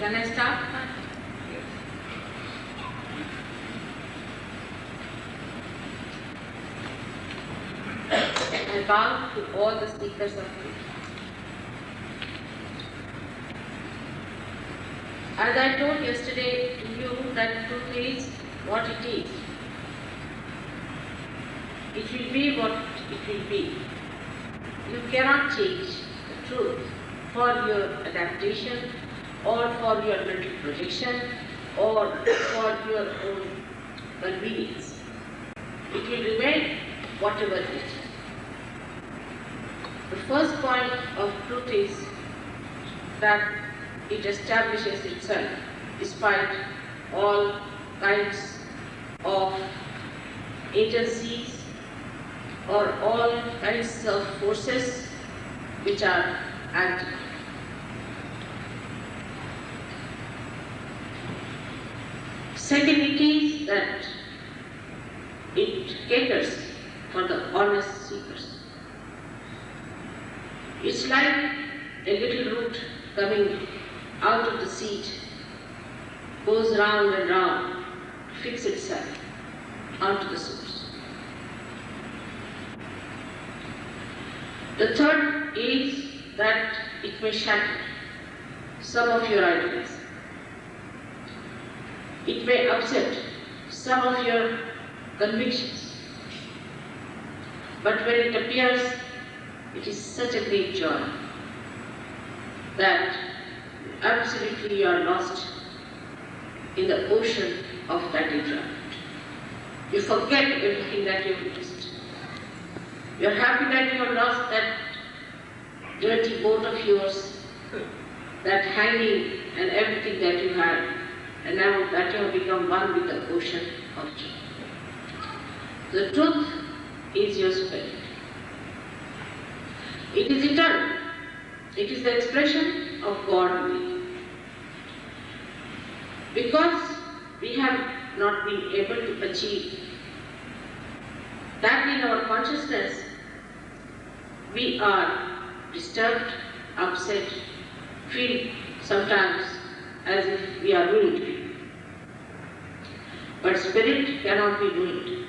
Can I start? I bow to all the seekers of truth. As I told yesterday to you that truth is what it is. It will be what it will be. You cannot change the truth for your adaptation or for your mental projection or for your own convenience. It will remain whatever it is. The first point of truth is that it establishes itself despite all kinds of agencies or all kinds of forces which are anti. Second, it is that it caters for the honest seekers. It's like a little root coming out of the seed, goes round and round, fix itself onto the source. The third is that it may shatter some of your ideas. It may upset some of your convictions. But when it appears, it is such a great joy that absolutely you are lost in the ocean of that enjoyment. You forget everything that you witnessed. You are happy that you have lost that dirty boat of yours, that hanging and everything that you had, and now that you have become one with the ocean of joy. The truth is your spirit. It is eternal. It is the expression of God within you. Because we have not been able to achieve that in our consciousness, we are disturbed, upset, feel sometimes as if we are ruined. But spirit cannot be ruined.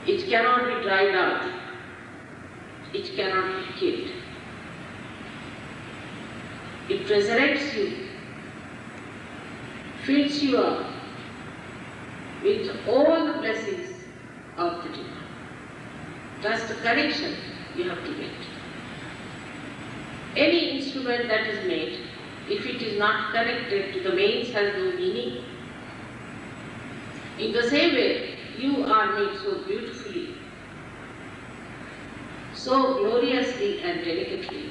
It cannot be dried out. It cannot be killed. It resurrects you, fills you up with all the blessings of the divine. That's the connection you have to get. Any instrument that is made, if it is not connected to the mains, has no meaning. In the same way, you are made so beautifully, so gloriously and delicately,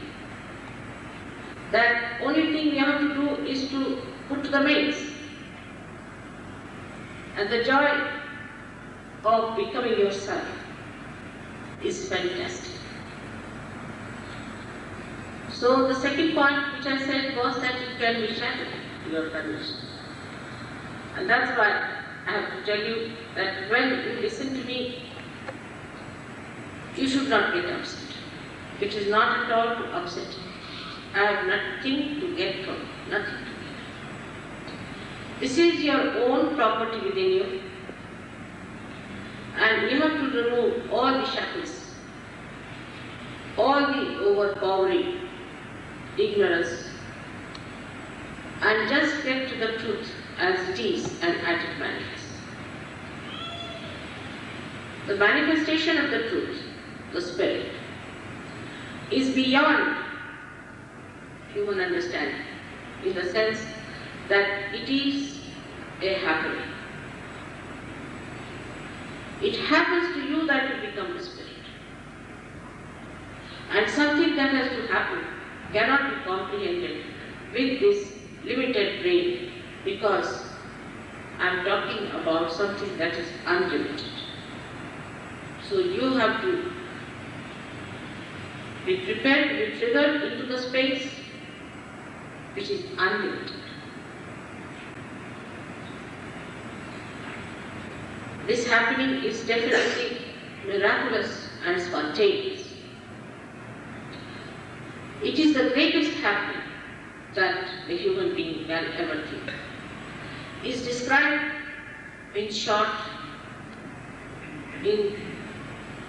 that only thing you have to do is to put the mains. And the joy of becoming yourself is fantastic. So the second point which I said was that it can be shattered, your condition. And that's why I have to tell you that when you listen to me, you should not get upset. It is not at all to upset. I have nothing to get from it, nothing to get. This is your own property within you, and you have to remove all the shackles, all the overpowering ignorance, and just get to the truth as it is and as it manifests. The manifestation of the truth, the spirit, is beyond human understanding, in the sense that it is a happening. It happens to you that you become the spirit. And something that has to happen cannot be comprehended with this limited brain, because I am talking about something that is unlimited. So you have to be prepared to be triggered into the space which is unlimited. This happening is definitely miraculous and spontaneous. It is the greatest happening, that a human being can ever think. Is described in short in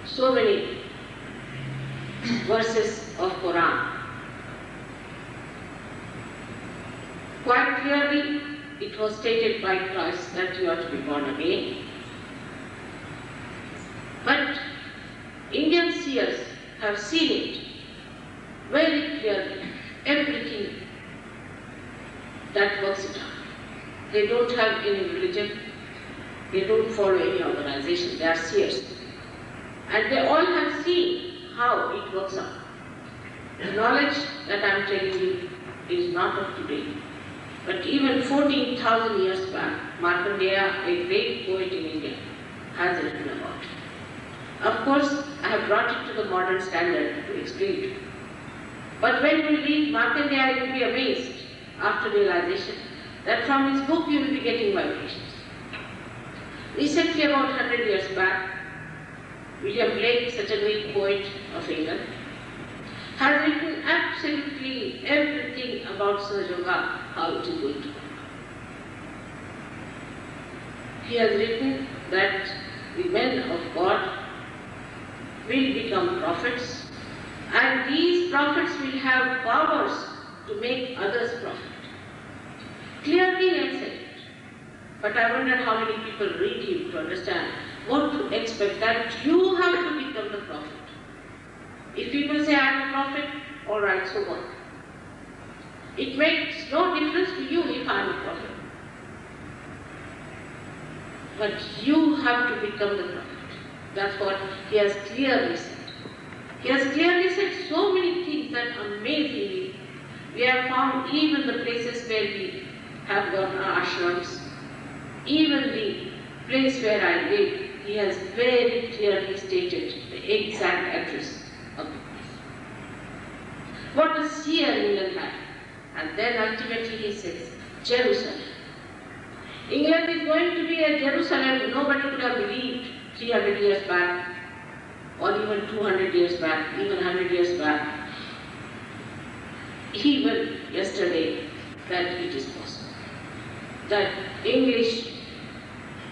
so many verses of Quran. Quite clearly, it was stated by Christ that you are to be born again. But Indian seers have seen it very clearly, everything that works it out. They don't have any religion, they don't follow any organization, they are seers. And they all have seen how it works out. The knowledge that I am telling you is not of today. But even 14,000 years back, Markandeya, a great poet in India, has written about it. Of course, I have brought it to the modern standard to explain it. But when you read Markandeya, you will be amazed after realization that from his book you will be getting vibrations. Recently, about 100 years back, William Blake, such a great poet of England, has written absolutely everything about Sahaja Yoga, how it is going to go. He has written that the men of God will become prophets, and these prophets will have powers to make others prophet. Clearly he has said it. But I wonder how many people read him to understand what to expect, that you have to become the prophet. If people say I am a prophet, all right, so what? It makes no difference to you if I am a prophet. But you have to become the prophet. That's what he has clearly said. He has clearly said so many things that amazingly we have found even the places where we have got our ashrams, even the place where I live, he has very clearly stated the exact address of the place. What does seer England have? And then ultimately he says, Jerusalem. England is going to be a Jerusalem nobody could have believed 300 years back, or even 200 years back, even 100 years back, even yesterday, that it is possible. That English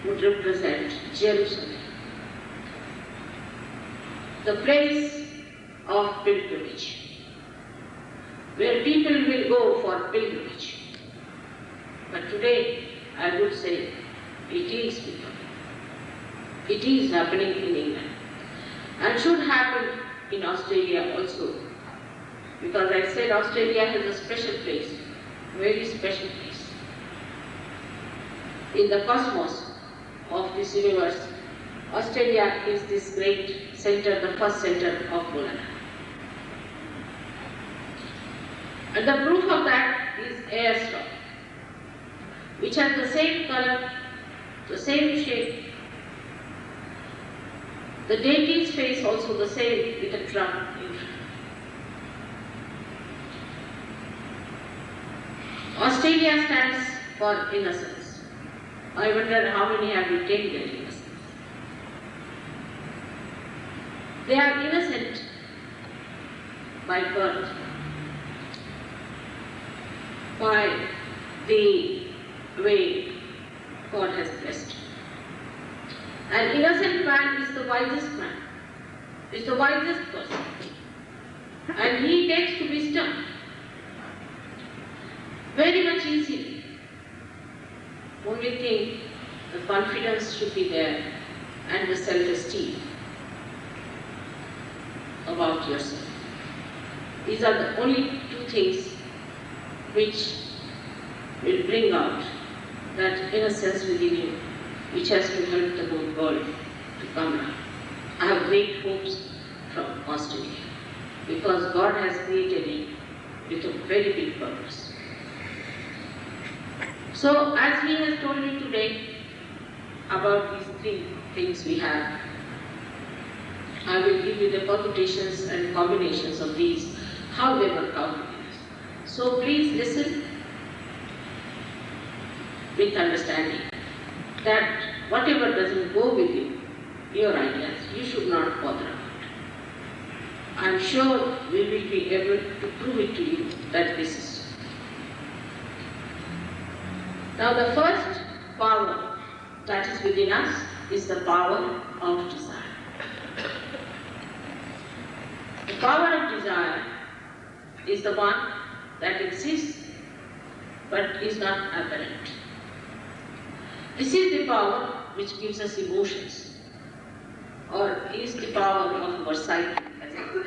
would represent Jerusalem, the place of pilgrimage, where people will go for pilgrimage. But today, I would say, it is becoming. It is happening in England, and should happen in Australia also, because I said Australia has a special place, very special place. In the cosmos of this universe, Australia is this great center, the first center of Bolana. And the proof of that is Airstrop, which has the same color, the same shape. The deity's face also the same, with a drum in front. Australia stands for innocence. I wonder how many have retained their innocence. They are innocent by birth, by the way God has blessed. An innocent man is the wisest man, is the wisest person, and he takes to wisdom very much easily. Only thing, the confidence should be there and the self-esteem about yourself. These are the only two things which will bring out that innocence within you, which has to help the whole world to come around. I have great hopes from Australia, because God has created it with a very big purpose. So, as He has told me today about these three things we have, I will give you the permutations and combinations of these, how they work out. So please listen with understanding that whatever doesn't go with you, your ideas, you should not bother about. I am sure we will be able to prove it to you that this is so. Now the first power that is within us is the power of desire. The power of desire is the one that exists but is not apparent. This is the power which gives us emotions, or is the power of our psyche as a whole.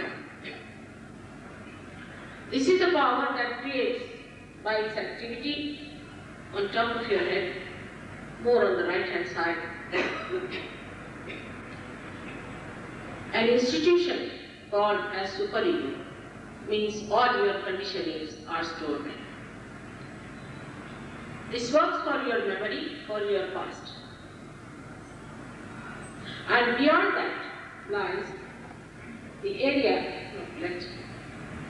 This is the power that creates by its activity on top of your head, more on the right hand side. An institution called as superego means all your conditionings are stored there. This works for your memory, for your past. And beyond that lies the area,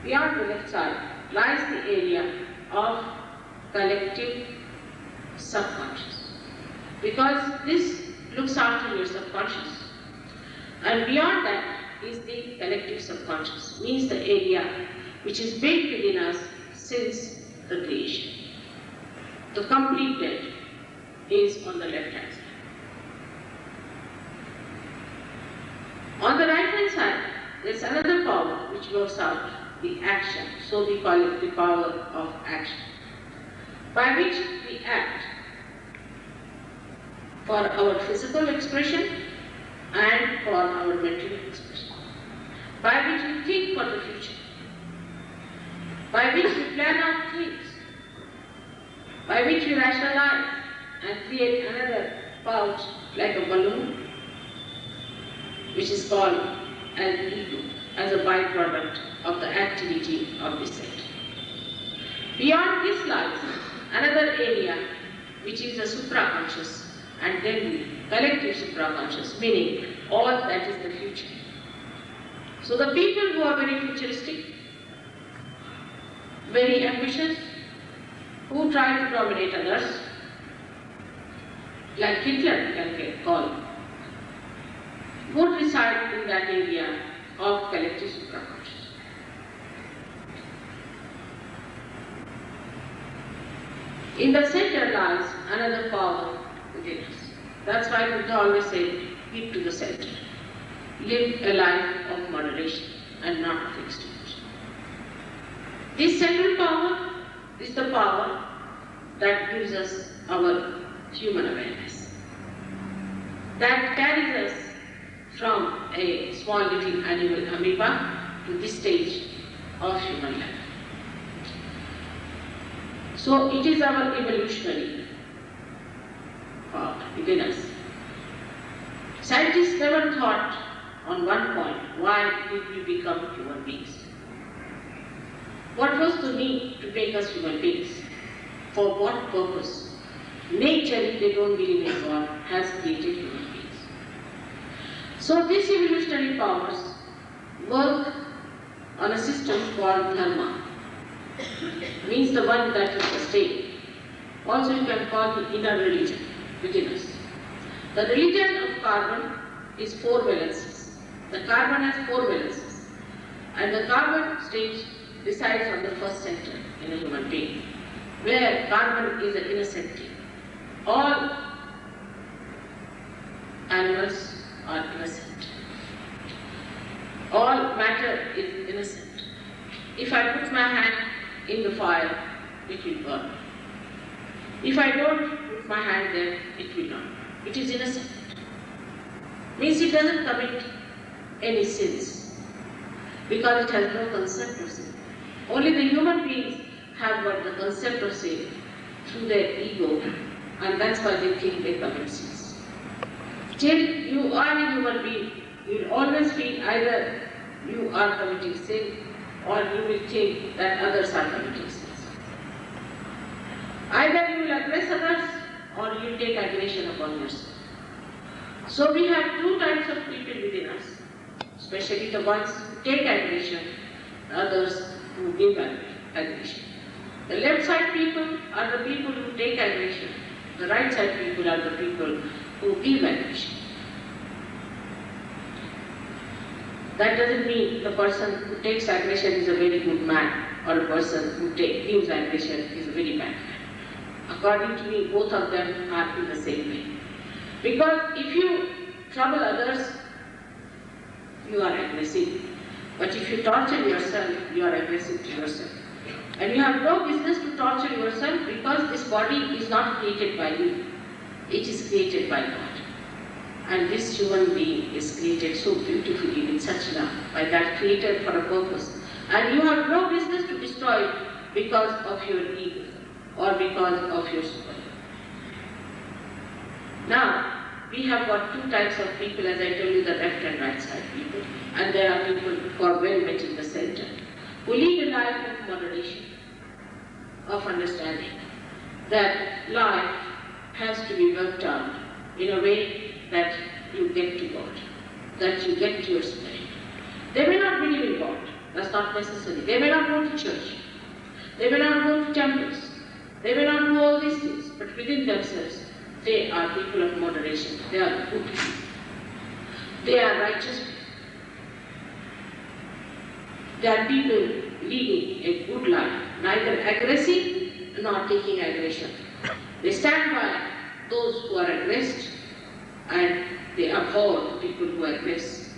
beyond the left side lies the area of collective subconscious. Because this looks after your subconscious. And beyond that is the collective subconscious, means the area which is built within us since the creation. The complete dead is on the left hand side. On the right hand side, there is another power which works out the action, so we call it the power of action, by which we act for our physical expression and for our mental expression, by which we think for the future, by which we plan out things, by which we rationalize and create another pouch like a balloon, which is called an ego, as a byproduct of the activity of the center. Beyond this lies another area which is the supraconscious, and then the collective supraconscious, meaning all that is the future. So the people who are very futuristic, very ambitious, who try to dominate others, like Hitler can get called, would reside in that area of collective supraconscious. In the center lies another power within us. That's why Buddha always said, keep to the center. Live a life of moderation and not of extremes. This central power is the power that gives us our human awareness, that carries us from a small little animal amoeba to this stage of human life. So it is our evolutionary power within us. Scientists never thought on one point, why did we become human beings? What was the need to make us human beings? For what purpose? Nature, if they don't believe in God, has created human beings. So these evolutionary powers work on a system called dharma. Means the one that is sustained. Also you can call the inner religion within us. The religion of carbon is 4 valences. The carbon has 4 valences. And the carbon stage resides on the first center in a human being, where carbon is an innocent thing. All animals are innocent. All matter is innocent. If I put my hand in the fire, it will burn. If I don't put my hand there, it will not. It is innocent. Means it doesn't commit any sins, because it has no concept of sin. Only the human beings have got the concept of sin through their ego, and that's why they think they commit sins. Till you are a human being, you will always feel either you are committing sin or you will think that others are committing sins. Either you will aggress others or you will take aggression upon yourself. So we have 2 types of people within us, especially the ones who take aggression, others who give aggression. The left side people are the people who take aggression. The right side people are the people who give aggression. That doesn't mean the person who takes aggression is a very good man, or a person who gives aggression is a very bad man. according to me, both of them are in the same way. Because if you trouble others, you are aggressive. But if you torture yourself, you are aggressive to yourself. And you have no business to torture yourself because this body is not created by you. It is created by God. And this human being is created so beautifully with such love by that Creator for a purpose. And you have no business to destroy it because of your ego or because of your soul. Now, we have got two types of people, as I told you, the left and right side people. And there are people who are very much in the center, who lead a life of moderation, of understanding that life has to be worked out in a way that you get to God, that you get to your spirit. They may not believe in God, that's not necessary. They may not go to church, they may not go to temples, they may not do all these things, but within themselves, they are people of moderation. They are good people. They are righteous people. They are people leading a good life, neither aggressive nor taking aggression. They stand by those who are aggressed and they abhor the people who are aggressed.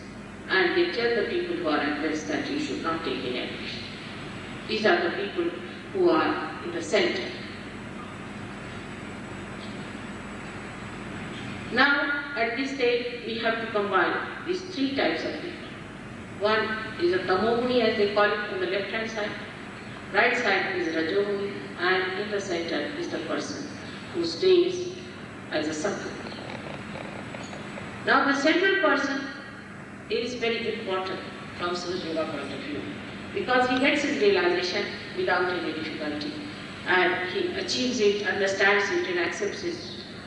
And they tell the people who are aggressed that you should not take any aggression. These are the people who are in the center. Now, at this stage, we have to combine these three types of people. One is a tamoguni, as they call it, on the left-hand side. Right side is rajoguni, and in the center is the person who stays as a sattva. Now, the central person is very important from Sahaja Yoga point of view, because he gets his realization without any difficulty, and he achieves it, understands it, and accepts it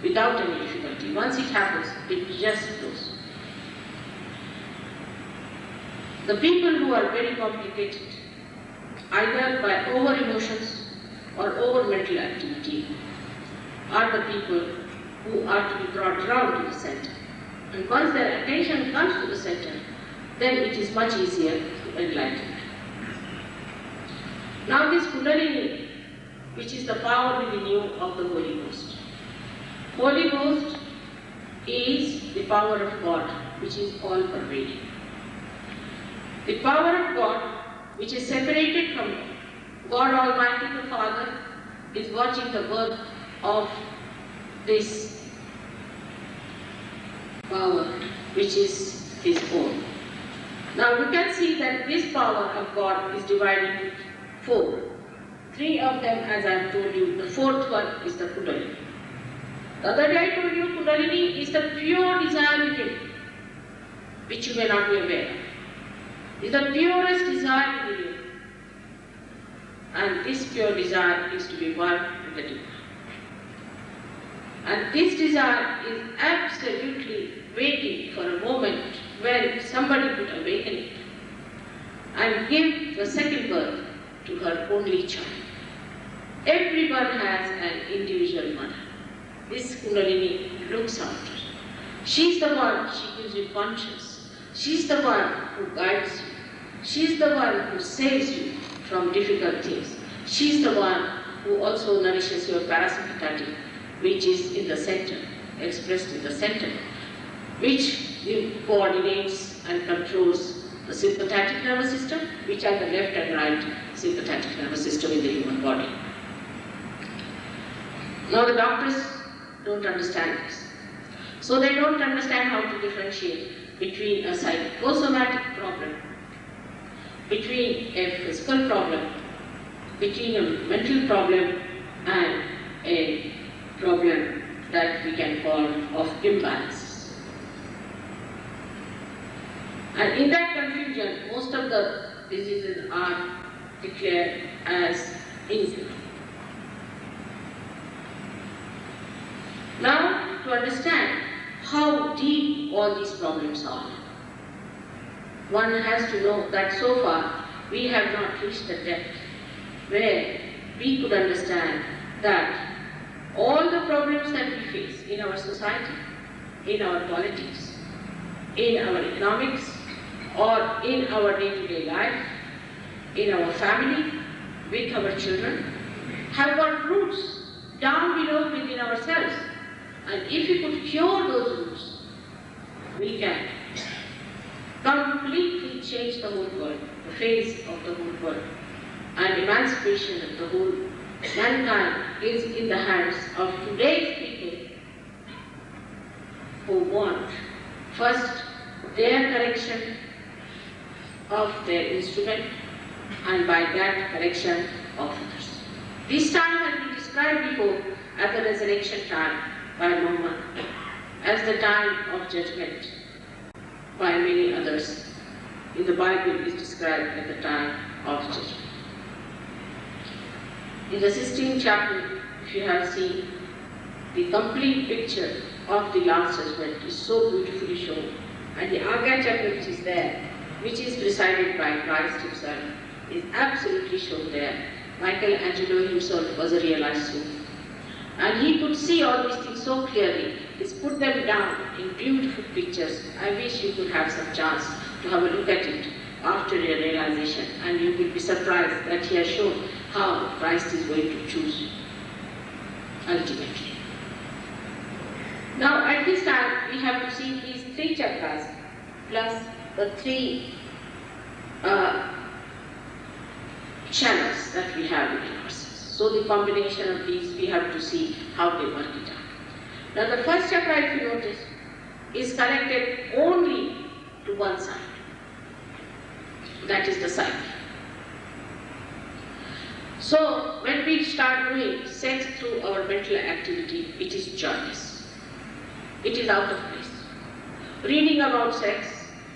without any difficulty. Once it happens, it just flows. The people who are very complicated, either by over emotions or over mental activity, are the people who are to be brought round to the center. And once their attention comes to the center, then it is much easier to enlighten. Now this Kundalini, which is the power within you of the Holy Ghost. Holy Ghost is the power of God, which is all-pervading. The power of God, which is separated from God Almighty the Father, is watching the birth of this power, which is His own. Now we can see that this power of God is divided into four. Three of them, as I have told you, the fourth one is the Kundalini. The other day I told you Kundalini is the pure desire within, which you may not be aware of. It is the purest desire within you. And this pure desire is to be one with the Divine. And this desire is absolutely waiting for a moment when somebody could awaken it and give the second birth to her only child. Everyone has an individual mother. This Kundalini looks after. She's the one, she gives you conscience. She's the one who guides you. She's the one who saves you from difficult things. She's the one who also nourishes your parasympathetic, which is in the center, expressed in the center, which coordinates and controls the sympathetic nervous system, which are the left and right sympathetic nervous system in the human body. Now the doctors don't understand this. So they don't understand how to differentiate between a psychosomatic problem, between a physical problem, between a mental problem and a problem that we can call of imbalance. And in that confusion, most of the diseases are declared as incurable. Now, to understand how deep all these problems are, one has to know that so far we have not reached the depth where we could understand that all the problems that we face in our society, in our politics, in our economics, or in our day-to-day life, in our family, with our children, have got roots down below within ourselves. And if we could cure those roots, we can completely change the whole world, the face of the whole world. And emancipation of the whole mankind is in the hands of today's people who want first their correction of their instrument, and by that correction of others. This time has been described before as the resurrection time by Muhammad, as the time of judgment by many others. In the Bible is described as the time of judgment. In the 16th chapter, if you have seen, the complete picture of the last judgment is so beautifully shown. And the Agya chapter which is there, which is presided by Christ himself, is absolutely shown there. Michelangelo himself was a realized soul. And he could see all these things so clearly. He's put them down in beautiful pictures. I wish you could have some chance to have a look at it after your realization, and you will be surprised that he has shown how Christ is going to choose ultimately. Now at this time we have to see these 3 chakras plus the 3 channels that we have within ourselves. So the combination of these, we have to see how they work it out. Now the first chakra, if you notice, is connected only to one side. That is the psyche. So when we start doing sex through our mental activity, it is joyless. It is out of place. Reading about sex,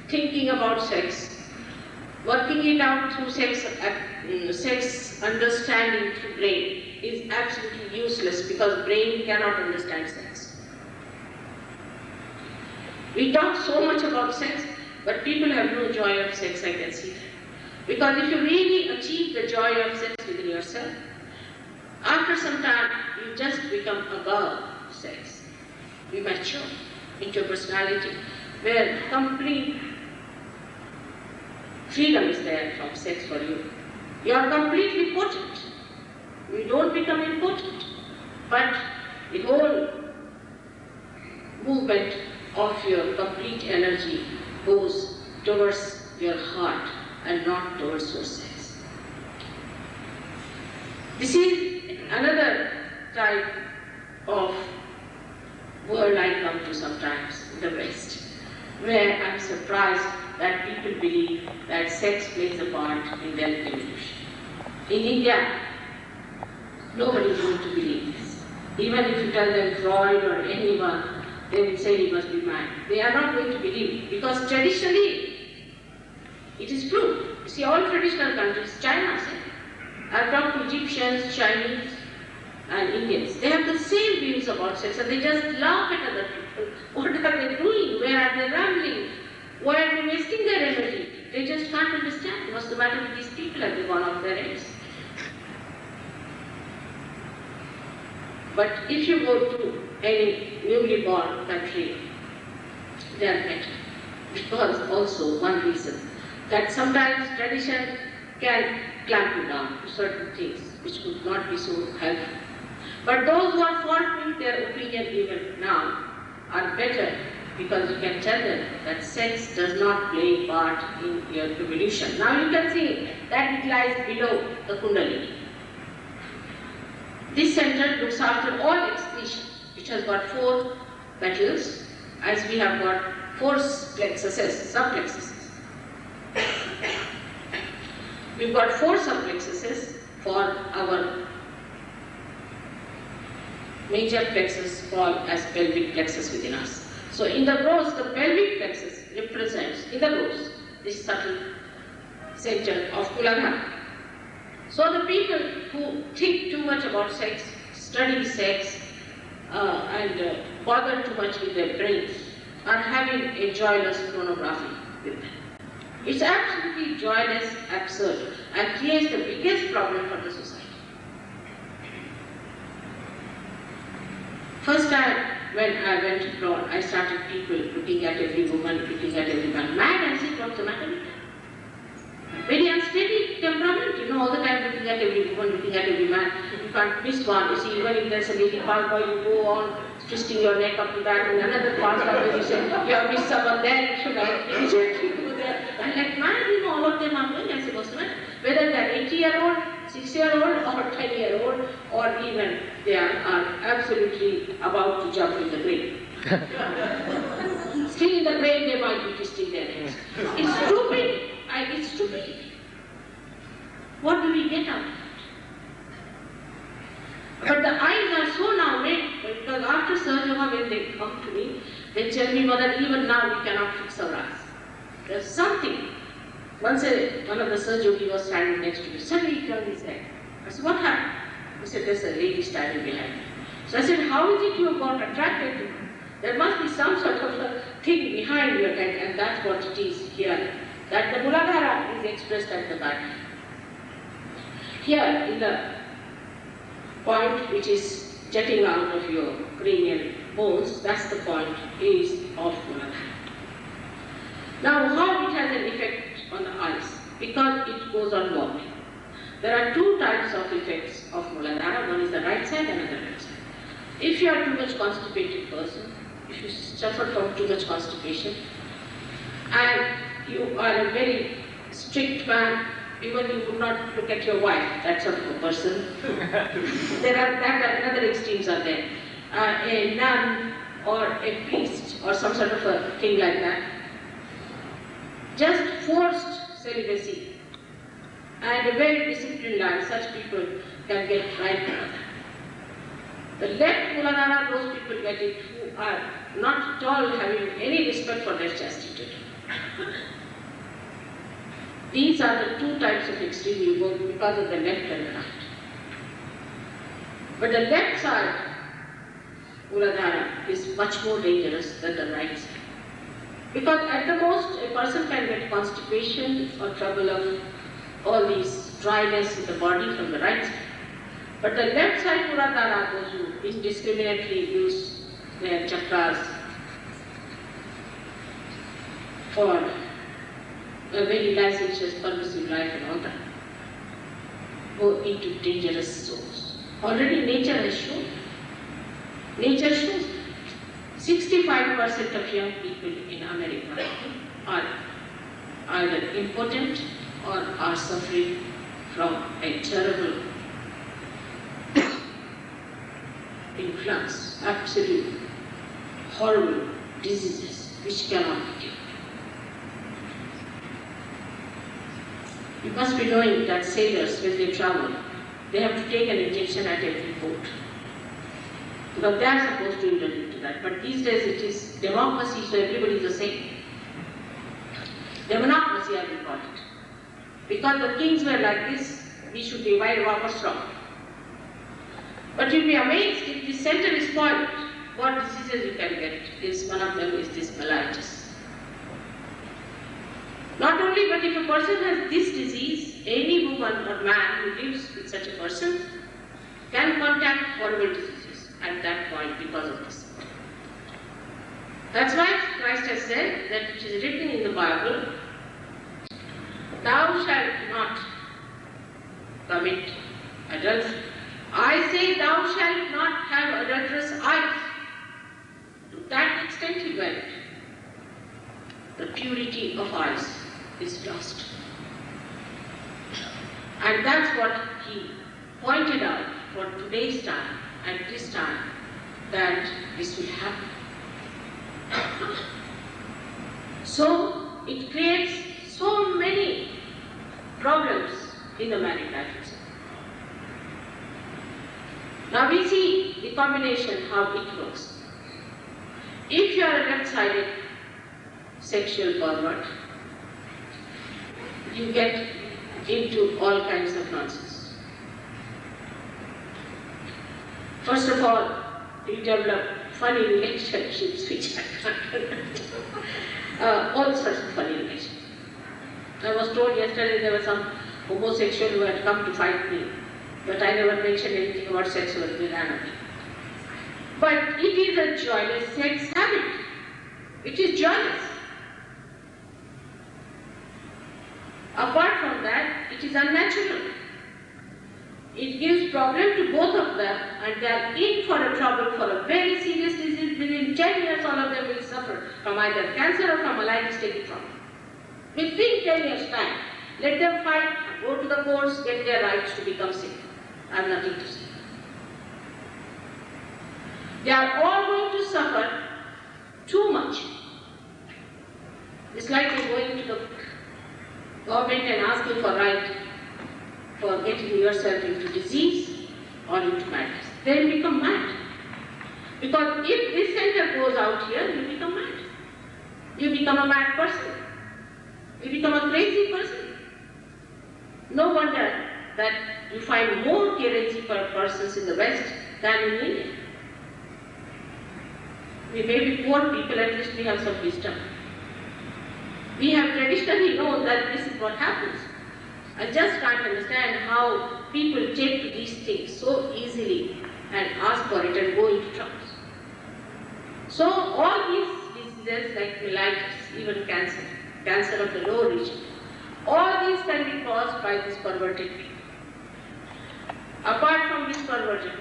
thinking about sex, working it out through sex understanding through brain is absolutely useless, because brain cannot understand sex. We talk so much about sex, but people have no joy of sex, I can see that. Because if you really achieve the joy of sex within yourself, after some time you just become above sex. You mature into a personality where complete freedom is there from sex for you. You are completely potent. You don't become impotent. But the whole movement of your complete energy goes towards your heart and not towards your sex. This is another type of world I come to sometimes in the West, where I'm surprised that people believe that sex plays a part in their evolution. In India, nobody is going to believe this. Even if you tell them Freud or anyone, they will say he must be mad. They are not going to believe it, because traditionally it is proved. You see, all traditional countries, China, I've talked to Egyptians, Chinese and Indians. They have the same views about sex, and they just laugh at other people. What are they doing? Where are they rambling? Why are they wasting their energy? They just can't understand what's the matter with these people. Have they gone off their heads? But if you go to any newly born country, they are better. Because also one reason, that sometimes tradition can clamp you down to certain things which could not be so helpful. But those who are forming their opinion even now are better, because you can tell them that sex does not play a part in your evolution. Now you can see that it lies below the Kundalini. This center looks after all excretion, which has got 4 petals, as we have got 4 plexuses, subplexuses. We've got 4 subplexuses for our major plexus called as pelvic plexus within us. So in the rose, the pelvic plexus represents, in the rose, this subtle center of Kuladhara. So the people who think too much about sex, study sex, and bother too much with their brains, are having a joyless pornography with them. It's absolutely joyless, absurd, and creates the biggest problem for the society. First time when I went abroad, I started people looking at every woman, looking at every man. Mad, I said, what's the matter with them? Very unsteady temperament, all the time looking at every woman, looking at every man. You can't miss one. You see, even if there's a lady passed by, you go on twisting your neck up to that, and another passed by, you say, you have missed someone there, you should have immediately go there. And like, man, all of them are going, I say, what's the matter? Whether they're 80-year-old, 6-year-old, or 10-year-old, or even they are absolutely about to jump in the grave. Still in the grave, they might be twisting their necks. It's stupid. It's stupid. What do we get out of it? But the eyes are so now red, because after Sahaja Yoga, when they come to me, they tell me, Mother, even now we cannot fix our eyes. There's something. Once one of the Sahaja Yogi was standing next to me. Suddenly he turned his head. I said, what happened? He said, there's a lady standing behind me. So I said, how is it you got attracted to her? There must be some sort of a thing behind your head, and that's what it is here. That the Muladhara is expressed at the back. Here, in the point which is jutting out of your cranial bones, that's the point is of Muladhara. Now, how it has an effect on the eyes? Because it goes on walking. There are two types of effects of Muladhara. One is the right side and the left side. If you are too much constipated person, if you suffer from too much constipation, and you are a very strict man, even you would not look at your wife, that sort of a person. There are other extremes are there. A nun or a priest or some sort of a thing like that. Just forced celibacy and a very disciplined life, such people can get right Muladhara. The left Muladhara, those people get it who are not at all having any respect for their chastity. These are the two types of extreme you go because of the left and the right. But the left side Muladhara is much more dangerous than the right side. Because at the most, a person can get constipation or trouble of all these dryness in the body from the right side. But the left side Muladhara, those who indiscriminately use their chakras for a very licentious, permissive life and all that, go into dangerous zones. Already nature has shown. Nature shows 65% of young people in America are either impotent or are suffering from a terrible influx, absolute horrible diseases which cannot be cured. You must be knowing that sailors, when they travel, they have to take an injection at every port. Because they are supposed to indulge into that. But these days it is democracy, so everybody is the same. Democracy, I will call it. Because the kings were like this, we should divide our strong. But you'll be amazed if the center is spoiled, what diseases you can get. Is one of them is this mellitus. Not only, but if a person has this disease, any woman or man who lives with such a person can contact horrible diseases at that point because of this. That's why Christ has said that it is written in the Bible, thou shalt not commit adultery. I say thou shalt not have adulterous eyes. To that extent he went. The purity of eyes is lost. And that's what he pointed out for today's time, at this time, that this will happen. So it creates so many problems in the married life itself. Now we see the combination, how it works. If you are a left-sided sexual pervert, you get into all kinds of nonsense. First of all, you develop funny relationships which I can't all sorts of funny relationships. I was told yesterday there was some homosexual who had come to fight me, but I never mentioned anything about sex with anarchy. But it is a joyless sex habit. It is joyless. Apart from that, it is unnatural. It gives problem to both of them, and they are in for a trouble for a very serious disease. Within 10 years, all of them will suffer from either cancer or from a life-taking trauma. Within 10 years' time, let them fight, go to the courts, get their rights to become sick. I have nothing to say. They are all going to suffer too much. It's like you're going to the government and asking for right for getting yourself into disease or into madness. Then become mad. Because if this center goes out here, you become mad. You become a mad person. You become a crazy person. No wonder that you find more crazy persons in the West than in India. We may be poor people, at least we have some wisdom. We have traditionally known that this is what happens. I just can't understand how people take to these things so easily and ask for it and go into troubles. So all these diseases like mellitus, even cancer, cancer of the lower region, all these can be caused by this perverted people. Apart from this perversion,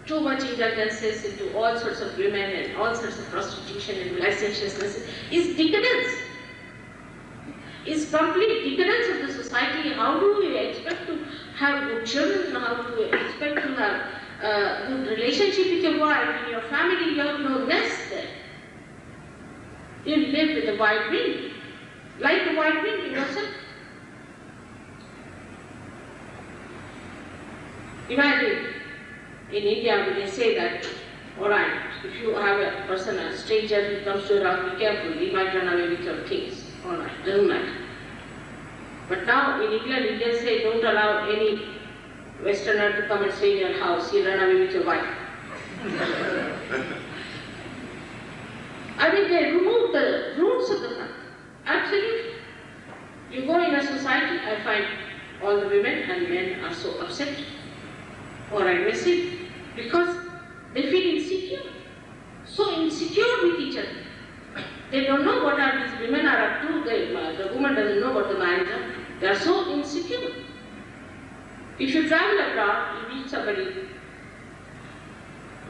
too much indulgences into all sorts of women and all sorts of prostitution and licentiousness is decadence. Is complete decadence of the society. How do we expect to have good children? How do we expect to have a good relationship with your wife and your family? You have no rest there. You live with the wild wind, like the wild wind yourself. Imagine in India when they say that, all right, if you have a person, a stranger who comes to your house, be careful, he might run away with your things. All right, doesn't matter. But now in England, Indians say don't allow any Westerner to come and stay in your house, he'll run away with your wife. I mean, they remove the roots of the family. Absolutely. You go in a society, I find all the women and men are so upset or aggressive because they feel insecure. So insecure with each other. They don't know what are these women are up to. The woman doesn't know what the man is up to. They are so insecure. If you travel abroad, you meet somebody.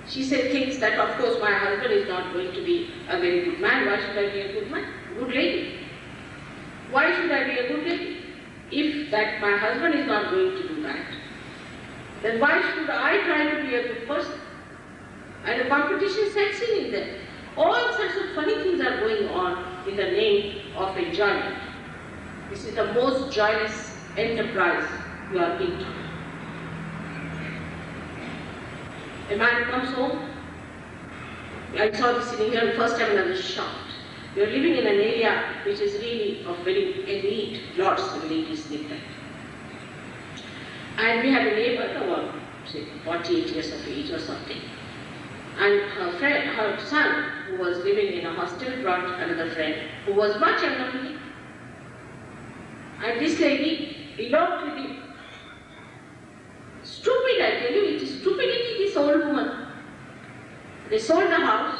She said things that, of course, my husband is not going to be a very good man. Why should I be a good man? Good lady. Why should I be a good lady? If that my husband is not going to do that, then why should I try to be a good person? And the competition sets in there. All sorts of funny things are going on in the name of enjoyment. This is the most joyless enterprise you are into. A man comes home. I saw this in England first time and I was shocked. We are living in an area which is really of very elite, lots of ladies live there. And we had a neighbor, about say 48 years of age or something. And her son, who was living in a hostel, brought another friend who was much younger than him. And this lady eloped with him. Stupid, I tell you, it is stupidity, this old woman. They sold the house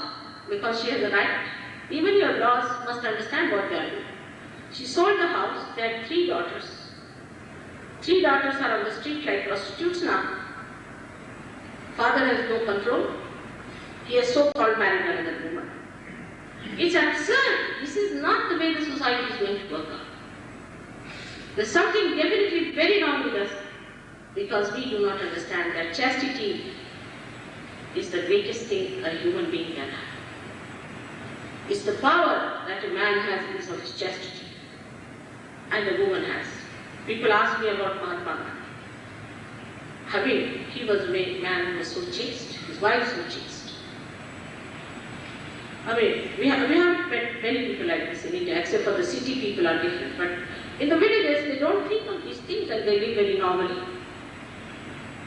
because she has a right. Even your laws must understand what they are doing. She sold the house, they had 3 daughters. 3 daughters are on the street like prostitutes now. Father has no control. He has so-called married another woman. It's absurd. This is not the way the society is going to work out. There's something definitely very wrong with us because we do not understand that chastity is the greatest thing a human being can have. It's the power that a man has is of his chastity and a woman has. People ask me about Mahatma Gandhi. He was a man who was so chaste, his wife so chaste. We have met many people like this in India, except for the city people are different. But in the villages, they don't think of these things and they live very normally.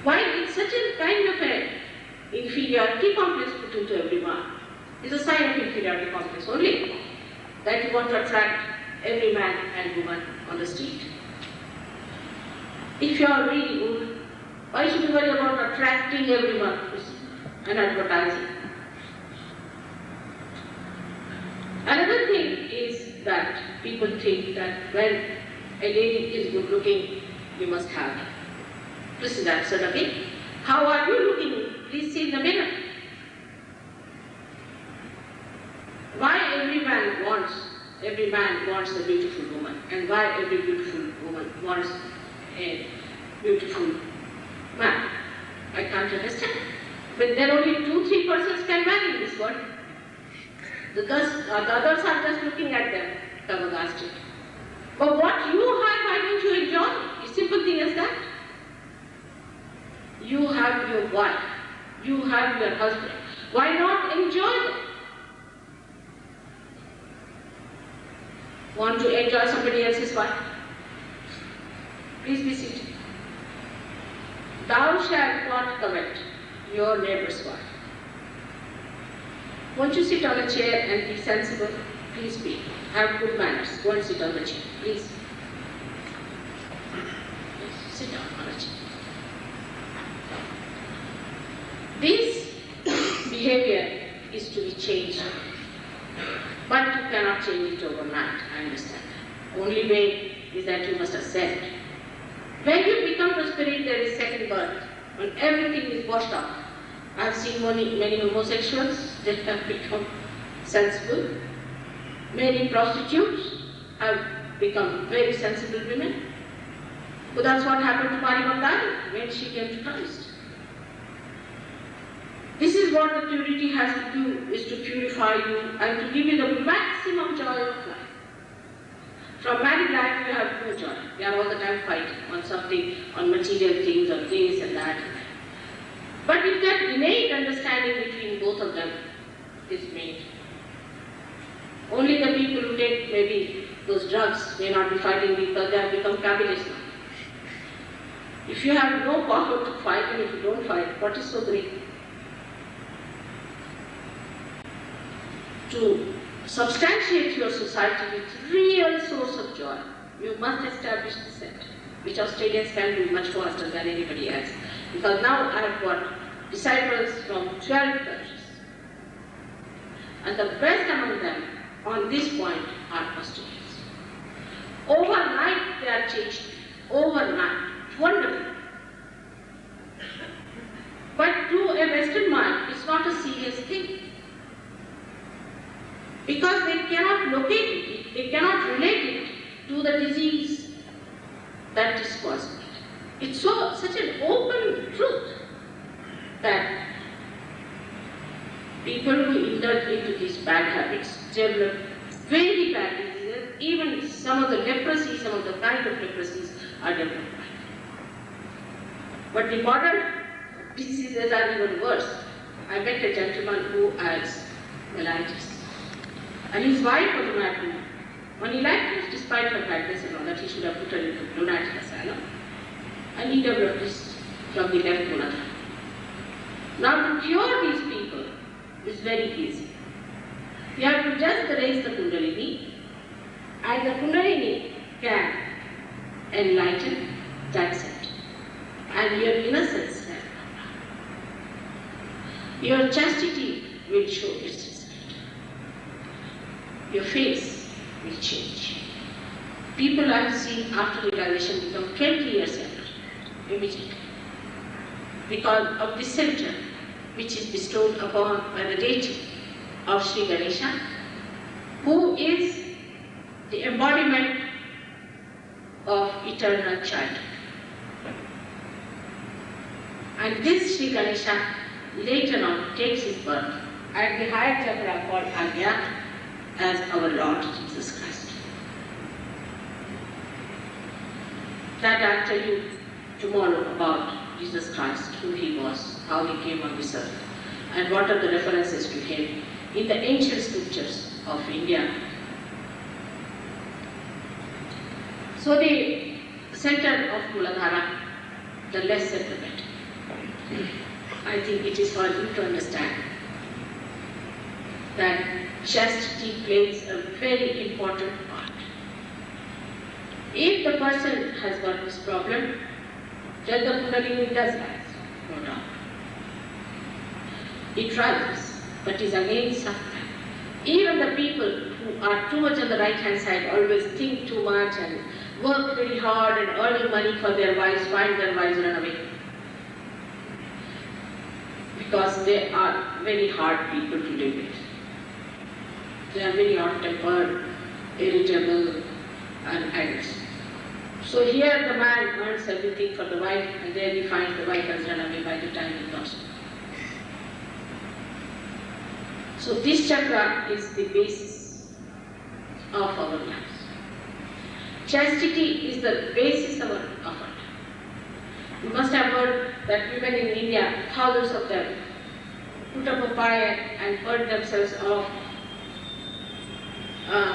Why? It's such a kind of an inferiority complex put into everyone. It's a sign of inferiority complex only, that you want to attract every man and woman on the street. If you are really good, why should you worry about attracting everyone and advertising? Another thing is that people think that when a lady is good looking, you must have her. This is answered again. How are you looking? Please see in the mirror. Why every man wants a beautiful woman, and why every beautiful woman wants a beautiful man? I can't understand. But there are only 2-3 persons can marry in this world. The others are just looking at them, tabagasti. But what you have, why don't you enjoy? A simple thing as that. You have your wife, you have your husband. Why not enjoy them? Want to enjoy somebody else's wife? Please be seated. Thou shalt not covet your neighbor's wife. Won't you sit on a chair and be sensible? Please be. Have good manners. Go and sit on the chair, please. Yes, sit down on a chair. This behavior is to be changed, but you cannot change it overnight, I understand. Only way is that you must accept. When you become prosperity, there is second birth, when everything is washed out. I have seen many homosexuals that have become sensible. Many prostitutes have become very sensible women. But that's what happened to Mari Mataji when she came to Christ. This is what the purity has to do, is to purify you and to give you the maximum joy of life. From married life, you have no joy. We are all the time fighting on something, on material things, on this and that. But if that innate understanding between both of them is made, only the people who take maybe those drugs may not be fighting because they have become capitalist now. If you have no power to fight and if you don't fight, what is so great? To substantiate your society with real source of joy, you must establish the center, which Australians can do much faster than anybody else. Because now I have got disciples from 12 countries. And the best among them on this point are Australians. Overnight they are changed. Overnight. Wonderful. But to a Western mind, it's not a serious thing. Because they cannot locate it, they cannot relate it to the disease that is causing it. It's such an open truth that people who indulge into these bad habits develop very bad diseases. Even some of the leprosy, some of the kind of leprosies are developed. But the modern diseases are even worse. I met a gentleman who has mellitus. And his wife was a mad woman. When he liked this, despite her madness and all that, he should have put her into lunatic asylum. And he developed this from the left gonadra. Now to cure these people is very easy. You have to just raise the kundalini, and the kundalini can enlighten that center. And your innocence will come. Your chastity will show its result. Your face will change. People I have seen after realization become 20 years younger, immediately. Because of the center which is bestowed upon by the deity of Shri Ganesha, who is the embodiment of eternal childhood. And this Shri Ganesha later on takes his birth at the higher chakra called Agya as our Lord Jesus Christ. That I'll tell you tomorrow about Jesus Christ, who he was, how he came on this earth, and what are the references to him in the ancient scriptures of India. So the center of Muladhara, the less said the better. I think it is for you to understand that chastity plays a very important part. If the person has got this problem, then the kundalini does rise, no doubt. It rises, but is again suffering. Even the people who are too much on the right hand side always think too much and work very hard and earning money for their wives, find their wives run away. Because they are very hard people to live with. They are very hot-tempered, irritable, and angry. So here the man earns everything for the wife, and then he finds the wife has run away by the time he comes. So this chakra is the basis of our lives. Chastity is the basis of it. You must have heard that women in India, thousands of them, put up a fire and burn themselves off,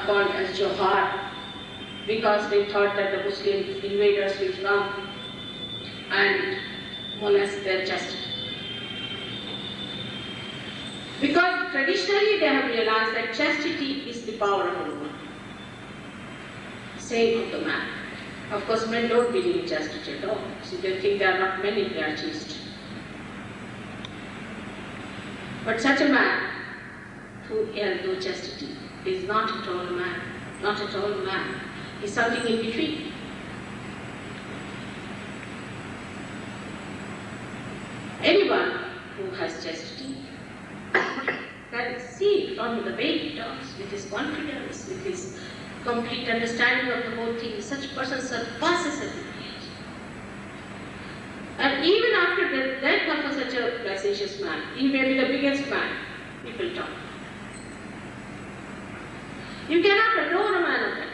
called as Johar, because they thought that the Muslim invaders will come and molest their chastity. Because traditionally they have realized that chastity is the power of a woman. Same of the man. Of course, men don't believe in chastity at all. See, they think there are not men if they are chaste. But such a man who has no chastity is not at all a man. Not at all a man. He's something in between. Anyone who has chastity can see from the way he talks, with his confidence, with his complete understanding of the whole thing, such a person surpasses everybody else. And even after the death of such a licentious man, he may be the biggest man, people talk. You cannot adore a man of that.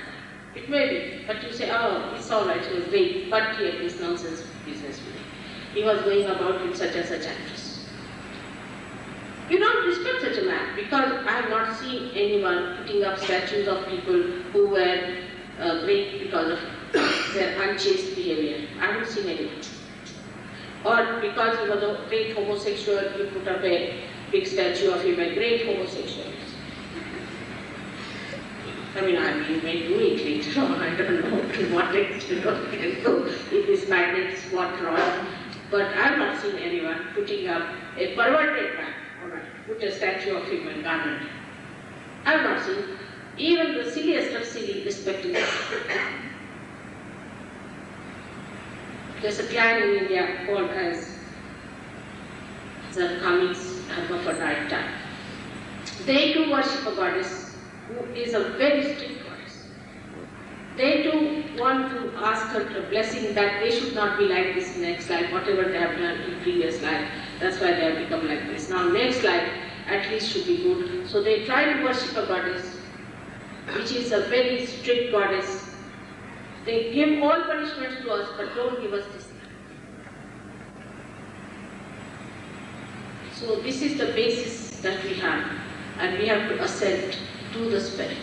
It may be, but you say, oh, it's all right, he was great, but he had this nonsense business with him. He was going about with such and such actress. You don't respect such a man, because I have not seen anyone putting up statues of people who were great because of their unchaste behavior. I haven't seen anyone. Or because he was a great homosexual, you put up a big statue of him, a great homosexual. I mean, I may do it later on, I don't know to what extent can go if this magnets what wrong. But I have not seen anyone putting up a perverted man, put a statue of him and garland. I have not seen even the silliest of silly respecting him. There's a clan in India called as the Kami's Hermaphrodite. They too worship a goddess who is a very strict goddess. They too want to ask her a blessing that they should not be like this next life, whatever they have done in previous life. That's why they have become like this. Now next life at least should be good. So they try to worship a goddess, which is a very strict goddess. They give all punishments to us, but don't give us this. So this is the basis that we have, and we have to ascend to the spirit.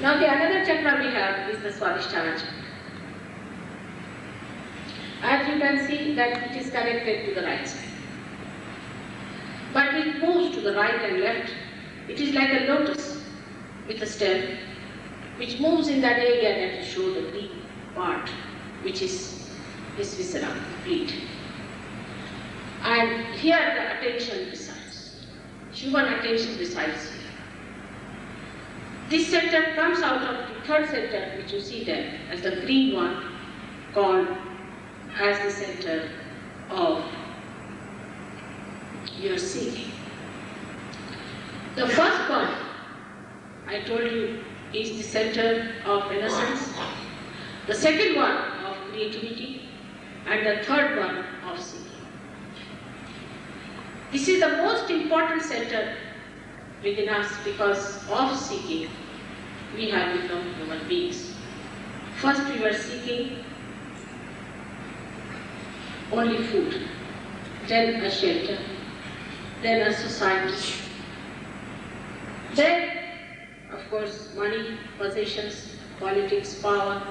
Now the another chakra we have is the Swadhisthana chakra. As you can see that it is connected to the right side. But it moves to the right and left. It is like a lotus with a stem, which moves in that area that you show the green part, which is this viscera, complete. And here the attention resides. Human attention resides here. This center comes out of the third center, which you see there as the green one, called as the center of your seeking. The first one, I told you, is the center of innocence. The second one of creativity, and the third one of seeking. This is the most important center within us, because of seeking, we have become human beings. First we were seeking only food, then a shelter, then a society, then, of course, money, possessions, politics, power.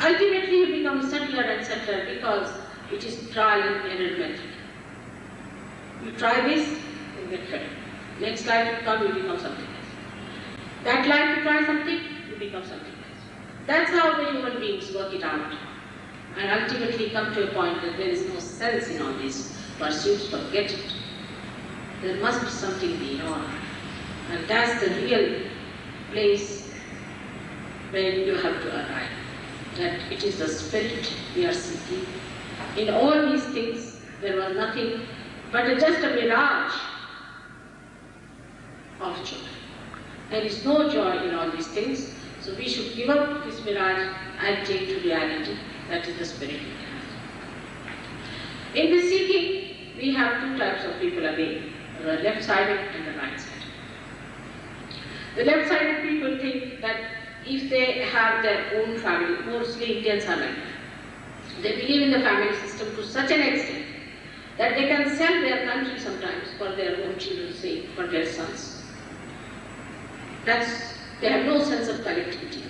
Ultimately you become settler and settler because it is trial and error method. You try this, you get fed. Next life you come, you become something else. That life you try something, you become something else. That's how the human beings work it out. And ultimately come to a point that there is no sense in all these pursuits, forget it. There must be something beyond. And that's the real place when you have to arrive. That it is the spirit we are seeking. In all these things, there was nothing but just a mirage of joy. There is no joy in all these things, so we should give up this mirage and take to reality. That is the spirit we have. In this seeking, we have two types of people again, the left-sided and the right-sided. The left-sided people think that if they have their own family, mostly Indians are like that, they believe in the family system to such an extent that they can sell their country sometimes for their own children's sake, for their sons. They have no sense of collectivity.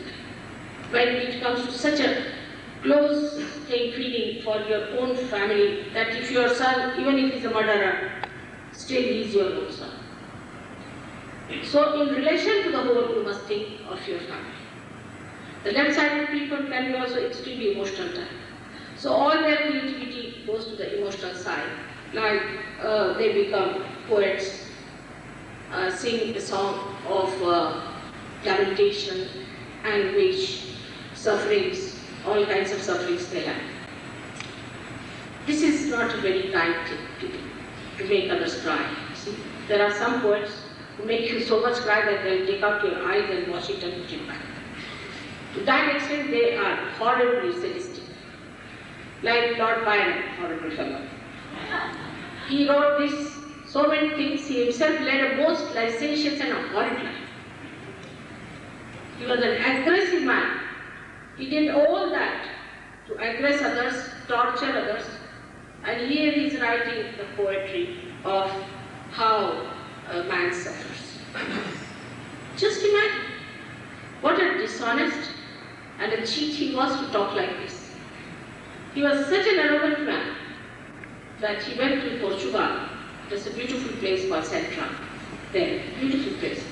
When it comes to such a close feeling for your own family, that if your son, even if he's a murderer, still he is your own son. So in relation to the whole, you must think of your family. The left-sided people can be also extremely emotional type. So all their creativity goes to the emotional side. Like they become poets, sing a song of lamentation, anguish, sufferings, all kinds of sufferings they have. This is not a very kind thing to make others cry. See, there are some poets who make you so much cry that they'll take out your eyes and wash it and put it back. To that extent, they are horribly sadistic. Like Lord Byron, horrible fellow. He wrote this, so many things. He himself led a most licentious and a horrid life. He was an aggressive man. He did all that to aggress others, torture others, and here he is writing the poetry of how a man suffers. Just imagine what a dishonest and a cheat he was to talk like this. He was such an arrogant man that he went to Portugal. There's a beautiful place called Sintra. There, beautiful place.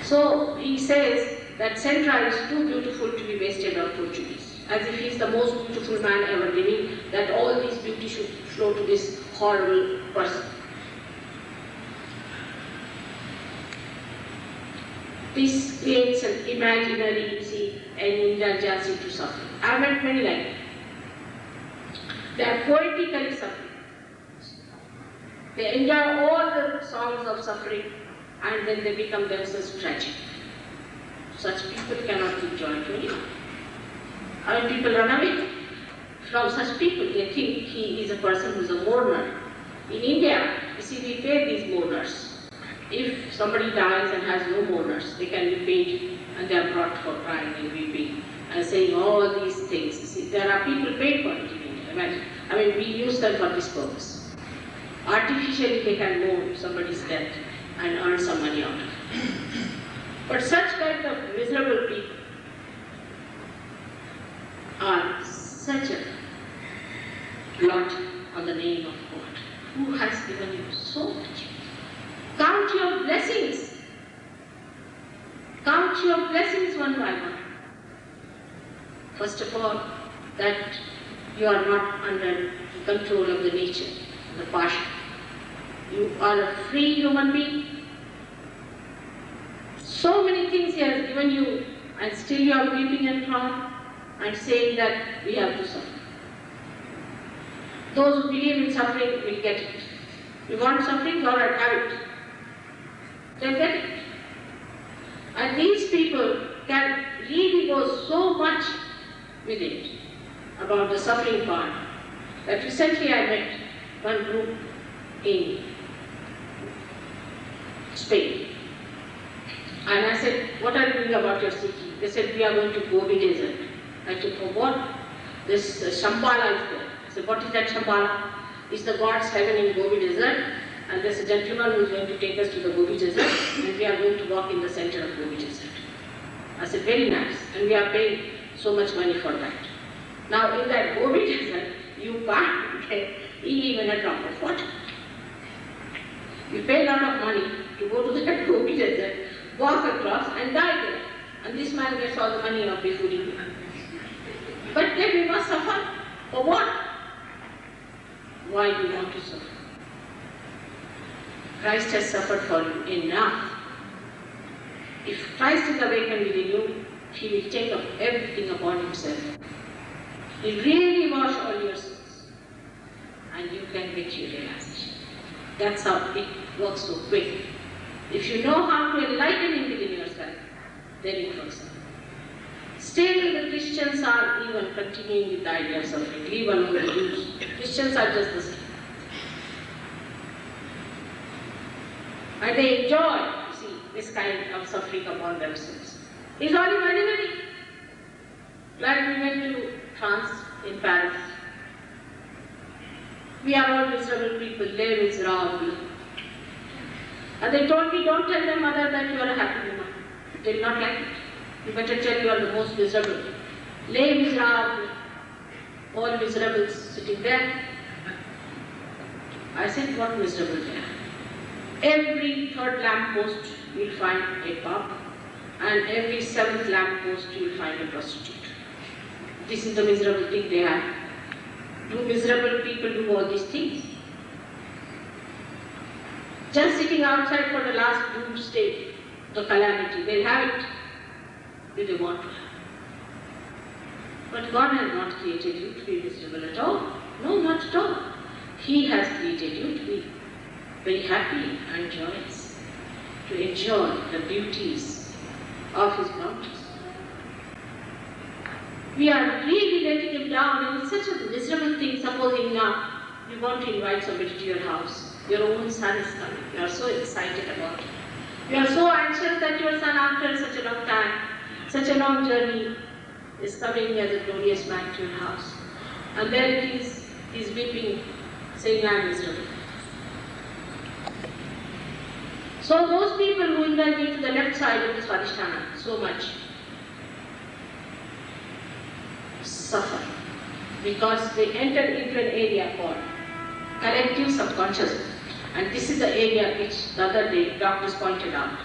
So he says that Sintra is too beautiful to be wasted on Portuguese, as if he is the most beautiful man ever living, that all this beauty should flow to this horrible person. This creates an imaginary, an indulgence to suffering. I have met many like that. They are poetically suffering. They enjoy all the songs of suffering and then they become themselves tragic. Such people cannot give joy to anyone. I mean, people run away from such people. They think he is a person who is a mourner. In India, you see, we pay these mourners. If somebody dies and has no mourners, they can be paid and they are brought for crying and weeping and saying all these things. You see, there are people paid for it in India. Imagine. I mean, we use them for this purpose. Artificially, they can mourn somebody's death and earn some money out of it. But such kind of miserable people are such a lot on the name of God, who has given you so much. Count your blessings. Count your blessings one by one. First of all, that you are not under control of the nature, the passion. You are a free human being. So many things He has given you, and still you are weeping and crying and saying that we have to suffer. Those who believe in suffering will get it. You want suffering? All right, have it. They'll get it. And these people can really go so much with it about the suffering part that recently I met one group in Spain. And I said, what are you doing about your seeking? They said, we are going to Gobi Desert. I said, for what? This Shambhala is there. I said, what is that Shambhala? It's the God's heaven in Gobi Desert. And there's a gentleman who is going to take us to the Gobi Desert. And we are going to walk in the center of Gobi Desert. I said, very nice. And we are paying so much money for that. Now in that Gobi Desert, you can't get even a drop of water. You pay a lot of money to go to that Gobi Desert, walk across and die there. And this man gets all the money of before you. But then we must suffer. For what? Why do you want to suffer? Christ has suffered for you enough. If Christ is awakened within you, He will take up everything upon Himself. He will really wash all your sins, and you can get your realization. That's how it works so quick. If you know how to enlighten Him within yourself, then it works out. Still, the Christians are even continuing with the idea of suffering. Leave alone the Jews. Christians are just the same. And they enjoy, you see, this kind of suffering upon themselves. It's all imaginary. Like we went to France in Paris. We are all miserable people, they're miserable. And they told me, don't tell them, mother, that you are a happy woman. They will not like it. You better tell you are the most miserable. Les miserables, all miserables sitting there. I said, what miserable they are? Every third lamp post you will find a pub, and every seventh lamp post you will find a prostitute. This is the miserable thing they have. Do miserable people do all these things? Just sitting outside for the last doomsday, the calamity, they'll have it. Do they want to have? But God has not created you to be miserable at all. No, not at all. He has created you to be very happy and joyous, to enjoy the beauties of His bounties. We are really letting Him down, and it's such a miserable thing. Supposing now you want to invite somebody to your house, your own son is coming, you are so excited about it. You are so anxious that your son, after such a long time, such a long journey, is coming as a glorious man to your house. And there it is, he's weeping, saying, I am miserable. So those people who invite me to the left side of this Swadhisthana so much suffer because they enter into an area called collective subconscious. And this is the area which the other day doctors pointed out.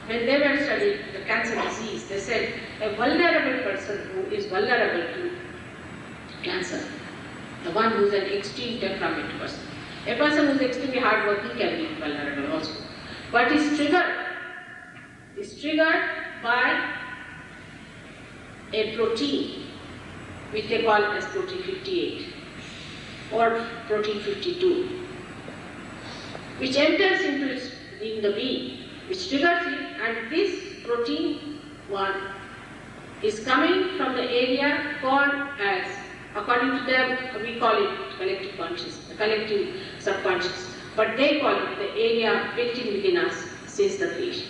When they were studying the cancer disease, they said a vulnerable person who is vulnerable to cancer, the one who is an extreme temperament person. A person who is extremely hardworking can be vulnerable also. But is triggered by a protein which they call as protein 58 or protein 52, which enters in the being, which triggers it, and this protein 1 is coming from the area called as, according to them, we call it collective conscious, the collective subconscious, but they call it the area built in within us since the creation.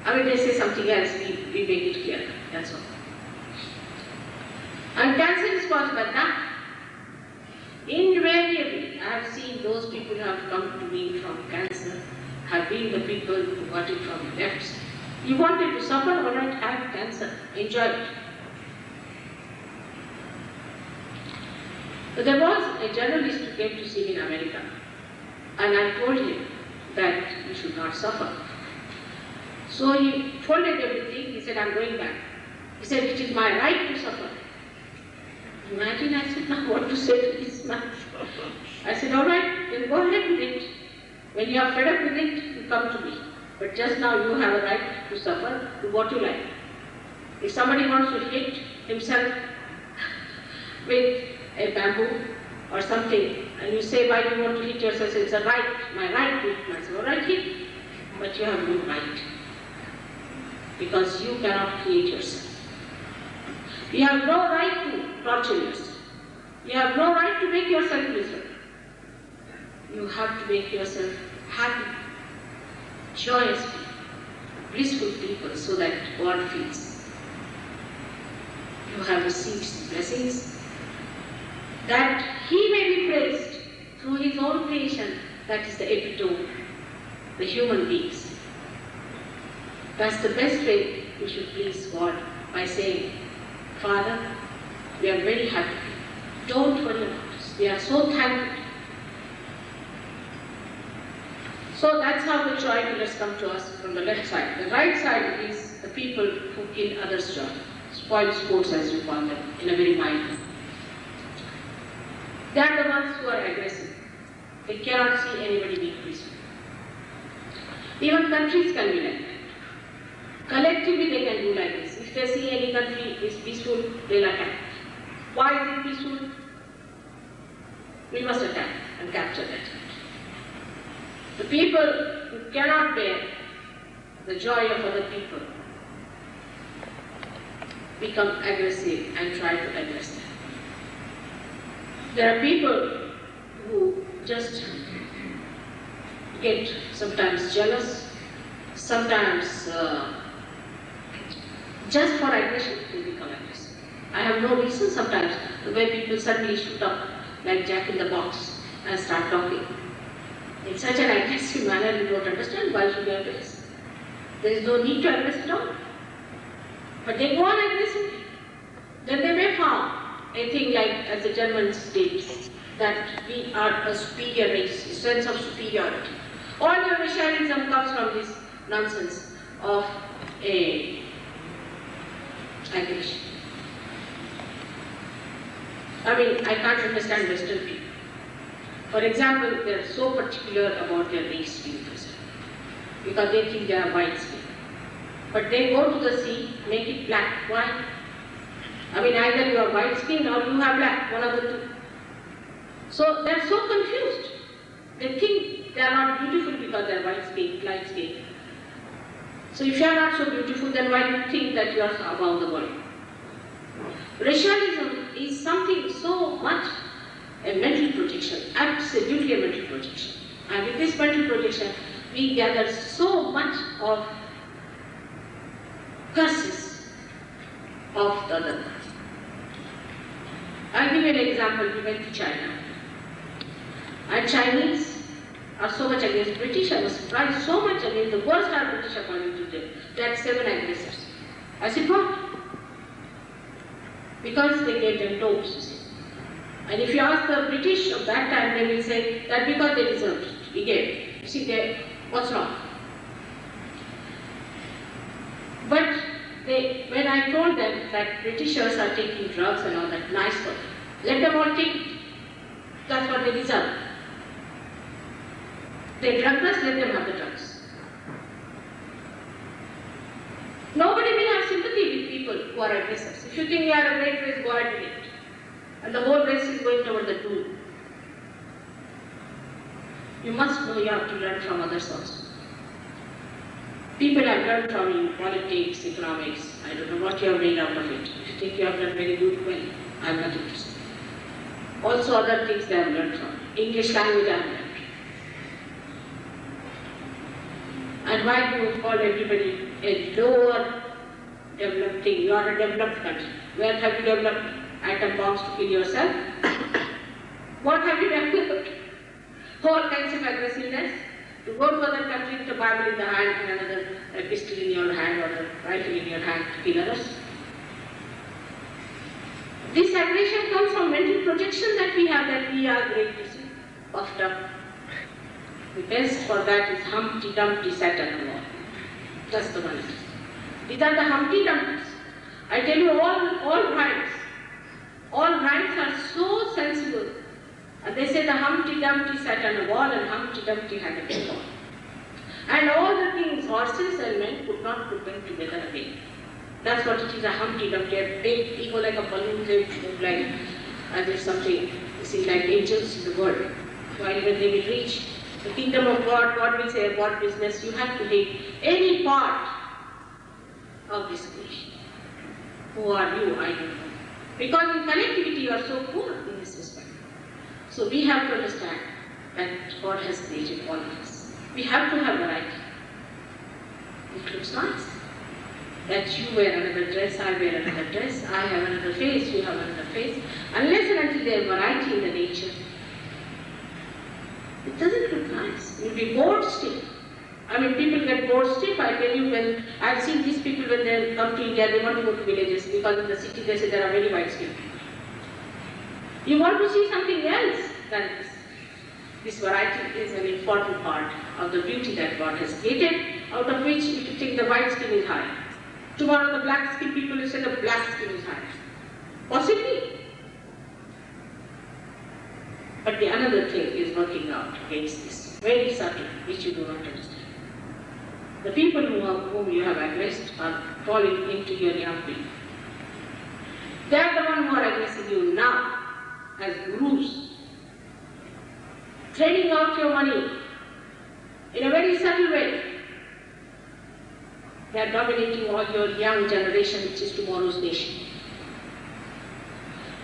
I mean, they say something else, we make it clear, that's all. And cancer is caused by that. Invariably, I have seen those people who have come to me from cancer have been the people who got it from the left side. You wanted to suffer, all right, have cancer, enjoy it. But there was a journalist who came to see me in America, and I told him that you should not suffer. So he folded everything, he said, I'm going back. He said, it is my right to suffer. Imagine, I said, now what to say to this man? I said, all right, then go ahead with it. When you are fed up with it, you come to me. But just now you have a right to suffer, do what you like. If somebody wants to hit himself with a bamboo or something, and you say, why do you want to hit yourself? It's a right, my right to hit myself. All right, hit. But you have no right. Because you cannot create yourself. You have no right to torture yourself. You have no right to make yourself miserable. You have to make yourself happy, joyous people, blissful people, so that God feels. You have received blessings, that He may be praised through His own creation, that is the epitome, the human beings. That's the best way we should please God, by saying, Father, we are very happy. Don't worry about us. We are so thankful. So that's how the joy killers come to us from the left side. The right side is the people who kill others' joy. Spoiled sports, as you call them, in a very mild way. They are the ones who are aggressive. They cannot see anybody being peaceful. Even countries can be like that. Collectively they can do like this. If they see any country is peaceful, they'll attack. Why is it peaceful? We must attack and capture that. The people who cannot bear the joy of other people become aggressive and try to aggress them. There are people who just get sometimes jealous, sometimes just for aggression they become aggressive. I have no reason sometimes the way people suddenly shoot up like Jack in the Box and start talking. In such an aggressive manner you don't understand why should you aggress. There is no need to aggress at all. But they go on aggressively. Then they may found a thing like, as the Germans states, that we are a superior race, a sense of superiority. All your racialism comes from this nonsense of a aggression. I mean, I can't understand Western people. For example, they are so particular about their race being preserved because they think they are white skin. But they go to the sea, make it black. Why? I mean, either you are white skin or you have black, one of the two. So they are so confused. They think they are not beautiful because they are white skin, light skin. So if you are not so beautiful, then why do you think that you are above the world? Racialism is something so much a mental projection, absolutely a mental projection. And with this mental projection, we gather so much of curses of the other. I'll give you an example. We went to China. And Chinese are so much against British. I was surprised, so much against the worst are British according to them. They had 7 aggressors. I said, what? Because they gave them toes, you see. And if you ask the British of that time, they will say that because they deserved it, we gave. You see, what's wrong? But when I told them that Britishers are taking drugs and all that, nice for them. Let them all take it. That's what they deserve. They drugged us, let them have the drugs. Nobody will have sympathy with people who are aggressors. If you think you are a great race, go ahead with it. And the whole race is going toward the doom. You must know you have to learn from others also. People have learned from you, politics, economics. I don't know what you have made out of it. If you think you have done very good, well, I am not interested. Also other things they have learned from. English language I have learned. And why do you call everybody a lower developed thing? You are a developed country. Where have you developed atom bombs to kill yourself? What have you developed? All kinds of aggressiveness. To go to other country with a Bible in the hand and another pistol in your hand or a rifle in your hand to kill others. This aggression comes from mental projection that we have, that we are great, you see, puffed up. The best for that is Humpty Dumpty sat on the wall. That's the one. These are the Humpty Dumptys. I tell you, all brides are so sensible. And they say the Humpty Dumpty sat on a wall and Humpty Dumpty had a big wall. And all the things, horses and men, could not put them together again. That's what it is, a Humpty Dumpty, a big ego like a balloon, they move like as if something, you see, like angels in the world. While when they will reach the kingdom of God, God will say, what business you have to take any part of this creation. Who are you? I don't know. Because in collectivity you are so poor in this respect. So we have to understand that God has created all of us. We have to have variety. It looks nice. That you wear another dress, I wear another dress, I have another face, you have another face. Unless and until there is variety in the nature, it doesn't look nice. You will be bored stiff. I mean, people get bored stiff. I tell you, when I've seen these people when they come to India, they want to go to villages because in the city they say there are very white skinned people. You want to see something else than this. This variety is an important part of the beauty that God has created, out of which you think the white skin is high. Tomorrow the black skin people will say the black skin is high. Possibly. But the another thing is working out against this, very subtle, which you do not understand. the people whom you have aggressed are falling into your yapping. They are the ones who are aggressing you now as gurus, trading out your money in a very subtle way. They are dominating all your young generation, which is tomorrow's nation.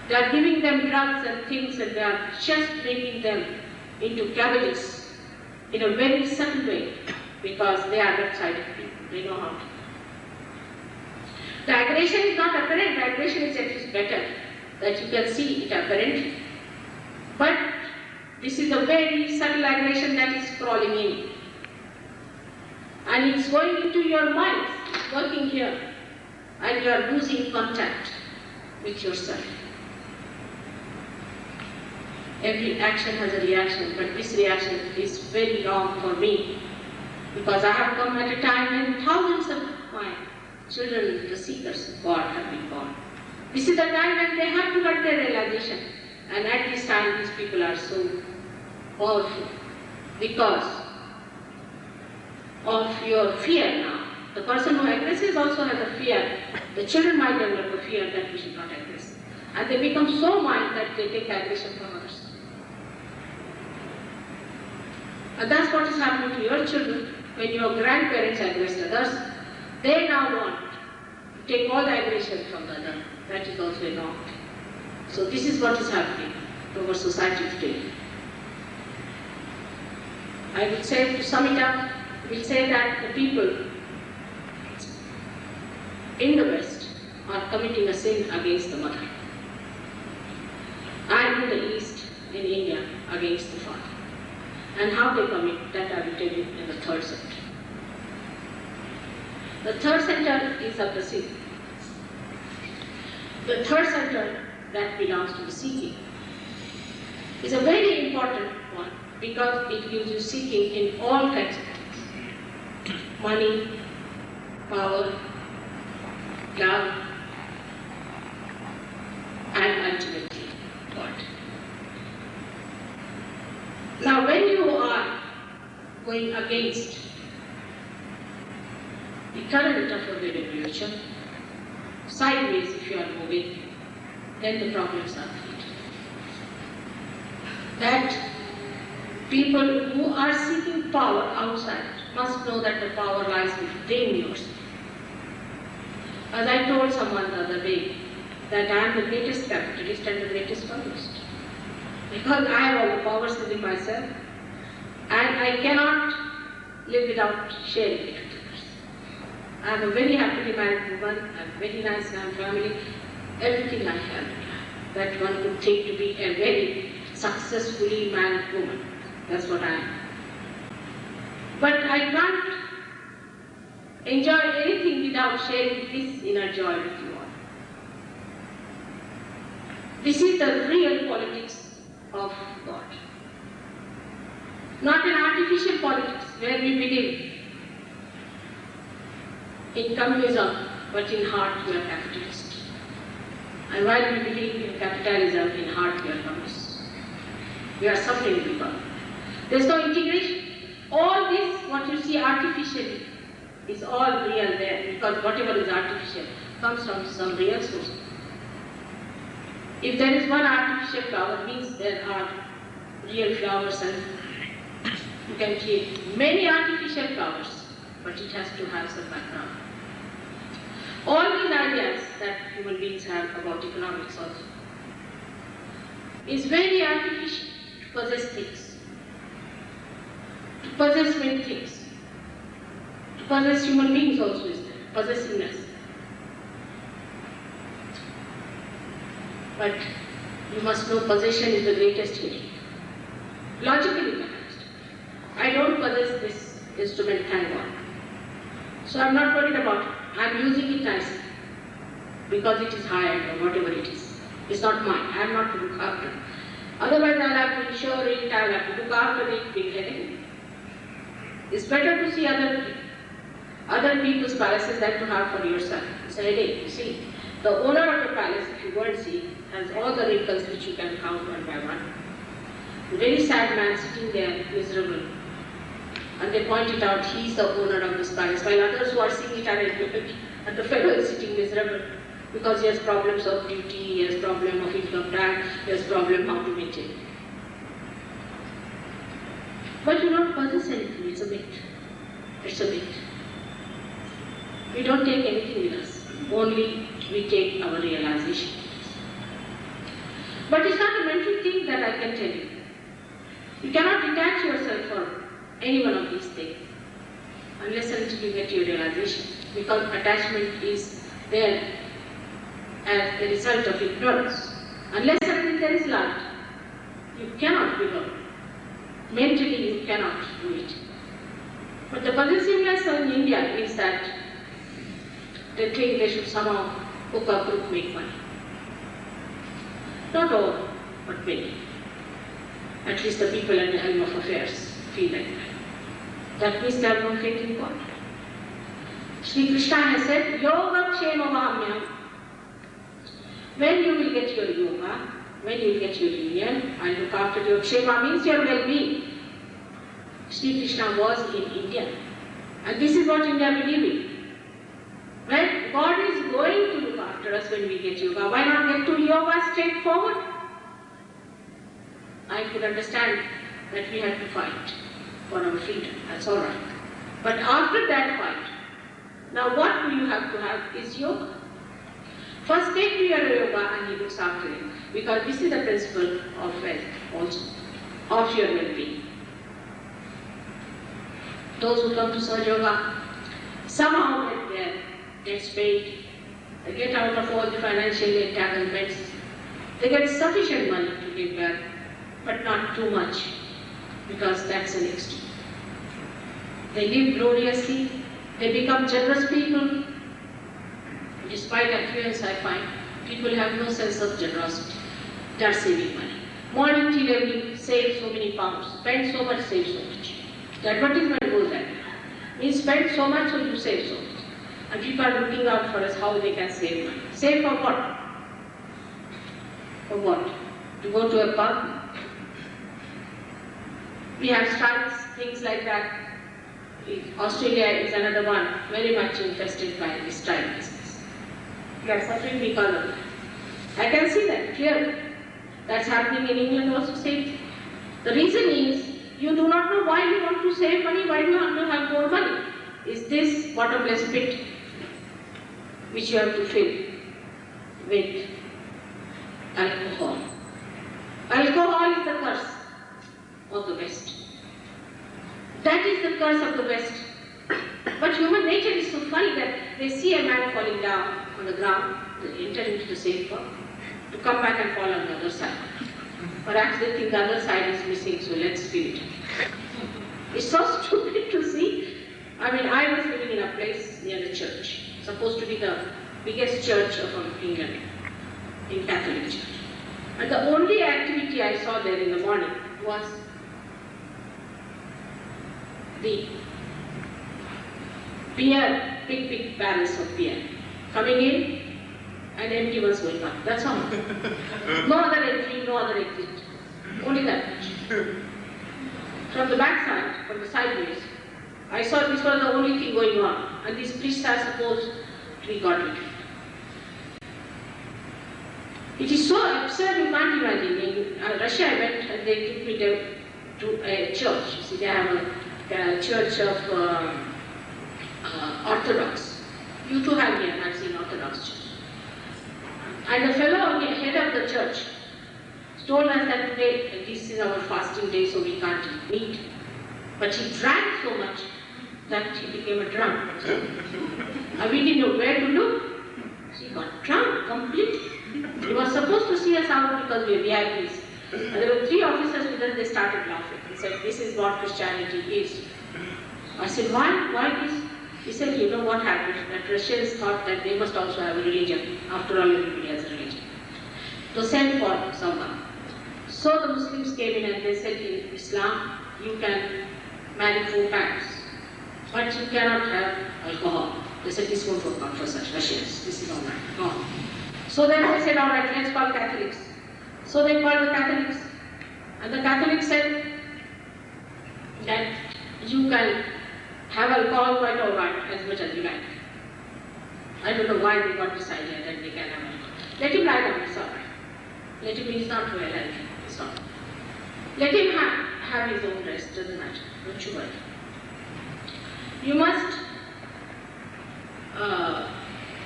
They are giving them drugs and things, and they are just making them into cabbages in a very subtle way, because they are that side of people. They know how to. The aggression is not apparent. The aggression is at least better, that you can see it apparently. But this is a very subtle aggression that is crawling in. And it's going into your minds, it's working here, and you are losing contact with yourself. Every action has a reaction, but this reaction is very wrong for me, because I have come at a time when thousands of my children, the seekers of God, have been born. This is the time when they have to get their realization, and at this time these people are so powerful because of your fear now. The person who aggresses also has a fear. The children might develop a fear that we should not aggress, and they become so mild that they take aggression from others. And that's what is happening to your children when your grandparents aggress others. They now want to take all the aggression from the other. That is also wrong. So this is what is happening to our society today. I would say, to sum it up, we'll say that the people in the West are committing a sin against the mother, and in the East, in India, against the father. And how they commit, that I will tell you in the third center. The third center is of the seeking. The third center that belongs to the seeking is a very important one, because it gives you seeking in all kinds of things: money, power, love, and ultimately God. Now when you are going against the current of your evolution, sideways if you are moving, then the problems are created. That people who are seeking power outside must know that the power lies within yourself. As I told someone the other day, that I am the greatest capitalist and the greatest communist, because I have all the powers within myself, and I cannot live without sharing it with others. I am a very happily married woman, I have a very nice young family, everything I have that one could think to be a very successfully married woman. That's what I am. But I can't enjoy anything without sharing this inner joy with you all. This is the real politics of God. Not an artificial politics where we believe in communism, but in heart we are capitalists. And while we believe in capitalism, in heart we are communists. We are suffering because there is no integration. All this, what you see artificially, is all real there, because whatever is artificial comes from some real source. If there is one artificial flower, means there are real flowers, and you can create many artificial flowers, but it has to have some background. All these ideas that human beings have about economics also is very artificial, to possess things, to possess many things, to possess human beings also is there, possessiveness. But you must know possession is the greatest healing. Logically managed. I don't possess this instrument, thank God. So I'm not worried about it. I'm using it nicely because it is high-end or whatever it is. It's not mine. I am not to look after it. Otherwise, I'll have to insure it, I'll have to look after it, big headache. It's better to see other people's palaces than to have for yourself. It's a headache, you see. The owner of the palace, if you go and see, has all the wrinkles which you can count one by one. A very sad man sitting there, miserable. and they point it out, he is the owner of this palace, while others who are seeing it are happy, and the fellow is sitting miserable because he has problems of duty, he has problem of income tax, he has problem how to maintain. But you don't possess anything, it's a myth. It's a myth. We don't take anything with us, only we take our realization. But it's not a mental thing that I can tell you. You cannot detach yourself from any one of these things unless and until you get your realization, because attachment is there as a result of ignorance. Unless and until there is light, you cannot belong. Mentally you cannot do it. But the possessiveness in India is that they think they should somehow hook up group, make money. Not all, but many. At least the people at the helm of affairs feel like that. That means they have no faith in God. Shri Krishna has said, Yoga Kshema Vahamyam. When you will get your yoga, when you will get your union, and look after your Kshema means your well-being. Shri Krishna was in India. And this is what India believes in. When God is going to look after us when we get yoga, why not get to yoga straightforward? I could understand that we had to fight for our freedom, that's alright. But after that fight, now what do you have to have is yoga. First take to your yoga and he looks after you, because this is the principle of wealth also, of your well-being. Those who come to Sahaja Yoga somehow get there, get paid, they get out of all the financial entanglements, they get sufficient money to give back, but not too much, because that's an extreme. They live gloriously, they become generous people. Despite affluence, I find people have no sense of generosity. They are saving money. Morning till evening, save so many pounds, spend so much, save so much. The advertisement goes that way. Means spend so much, so you save so much. And people are looking out for us how they can save money. Save for what? For what? To go to a pub? We have strikes, things like that. Australia is another one, very much infested by this strike business. We are suffering because of that. I can see that clearly. That's happening in England also, same. The reason is, you do not know why you want to save money, why you want to have more money. Is this bottomless pit which you have to fill with alcohol. Alcohol is the curse of the West. That is the curse of the West. But human nature is so funny that they see a man falling down on the ground, they enter into the same pub, to come back and fall on the other side. Perhaps they think the other side is missing, so let's fill it. It's so stupid to see. I mean, I was living in a place near the church, supposed to be the biggest church of England, in Catholic Church. And the only activity I saw there in the morning was the beer, big barrels of beer coming in and empty ones going out. That's all. No other entry, no other exit. Only that much. From the back side, from the sideways, I saw this was the only thing going on. And these priests are supposed to be godly. It is so absurd you can't imagine. In Russia I went and they took me to a church. You see, they have a church of Orthodox. You too have here, I've seen Orthodox church. And the fellow, head of the church, told us that today, this is our fasting day, so we can't eat meat. But he drank so much that he became a drunk. And we didn't know where to look. So he got drunk completely. He was supposed to see us out because we are VIPs. And there were 3 officers with us, they started laughing. He said, this is what Christianity is. I said, why this? He said, you know what happened? That Russians thought that they must also have a religion. After all, everybody has a religion. So send for someone. So the Muslims came in and they said, in Islam, you can marry 4 times, but you cannot have alcohol. They said, this won't work out for such Russians. This is all right. No. So then they said, all right, let's call Catholics. So they called the Catholics. And the Catholics said that You can have alcohol quite alright, as much as you like. I don't know why they got this idea that they can have alcohol. Let him lie down, it's alright. Let him, he's not well, it's alright. Let him have his own rest, doesn't matter, don't you worry. You must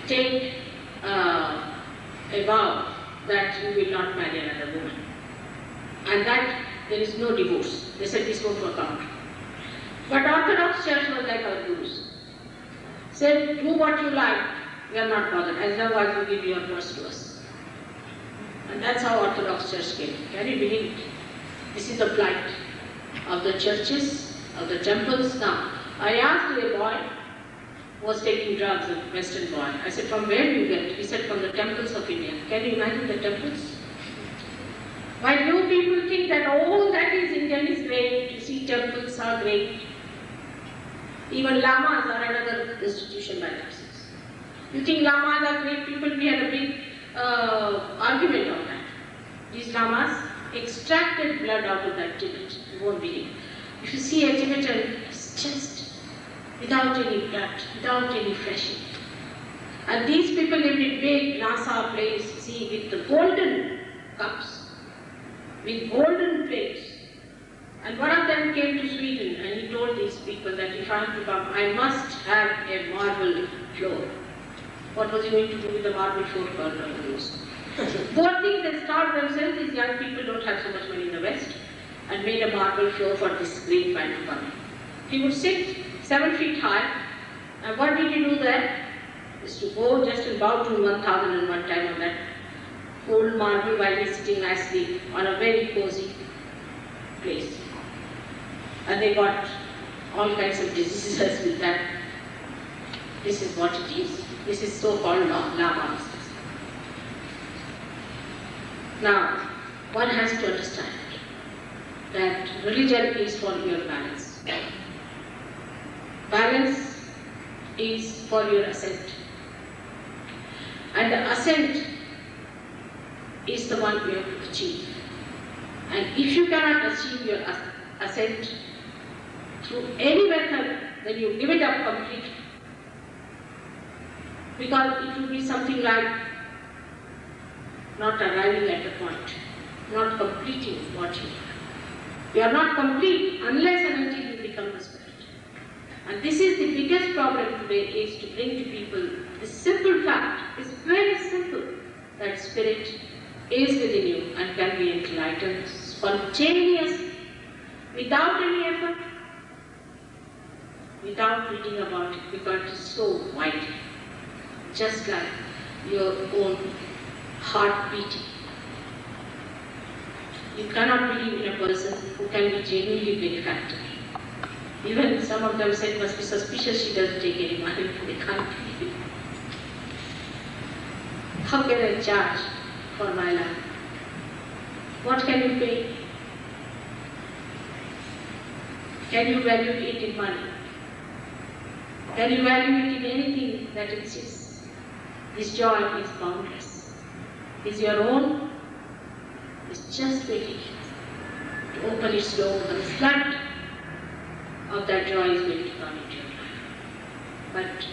take a vow that you will not marry another woman. And that there is no divorce. They said this won't work out. But Orthodox Church was like our gurus. Said, do what you like, we are not bothered, as long as you give your verse to us. And that's how Orthodox Church came. Can you believe it? This is the plight of the churches, of the temples. Now, I asked a boy who was taking drugs, a Western boy. I said, from where do you get it? He said, from the temples of India. Can you imagine the temples? Why do people think that all that is Indian is great? You see, temples are great. Even lamas are another institution by themselves. You think lamas are great people? We had a big argument on that. These lamas extracted blood out of that Tibet. You won't believe. If you see a Tibetan, it's just without any blood, without any fleshing. And these people lived in big Lhasa place, see, with the golden cups, with golden plates. And one of them came to Sweden and he told these people that if I have to come, I must have a marble floor. What was he going to do with the marble floor? God knows. Both things that starved themselves, these young people don't have so much money in the West, and made a marble floor for this great man to come in. He would sit 7 feet high, and what did he do there? Is to go just and bow to 1001 time on that old marble while he's sitting nicely on a very cozy place. And they got all kinds of diseases with that. This is what it is. This is so-called lama. Now, one has to understand that religion is for your balance. Balance is for your ascent. And the ascent is the one you have to achieve. And if you cannot achieve your ascent through any method, then you give it up completely. Because it will be something like not arriving at the point, not completing what you are. You are not complete unless and until you become the Spirit. And this is the biggest problem today, is to bring to people the simple fact, it's very simple, that Spirit is within you and can be enlightened spontaneously, without any effort, without reading about it, because it is so wide, just like your own heart beating. You cannot believe in a person who can be genuinely benefactor. Even some of them said, must be suspicious she doesn't take any money, they can't believe it. How can I charge for my life? What can you pay? Can you value it in money? Can you value it in anything that exists? This joy is boundless. Is your own? It's just waiting to open its door. The flood of that joy is going to come into your life. But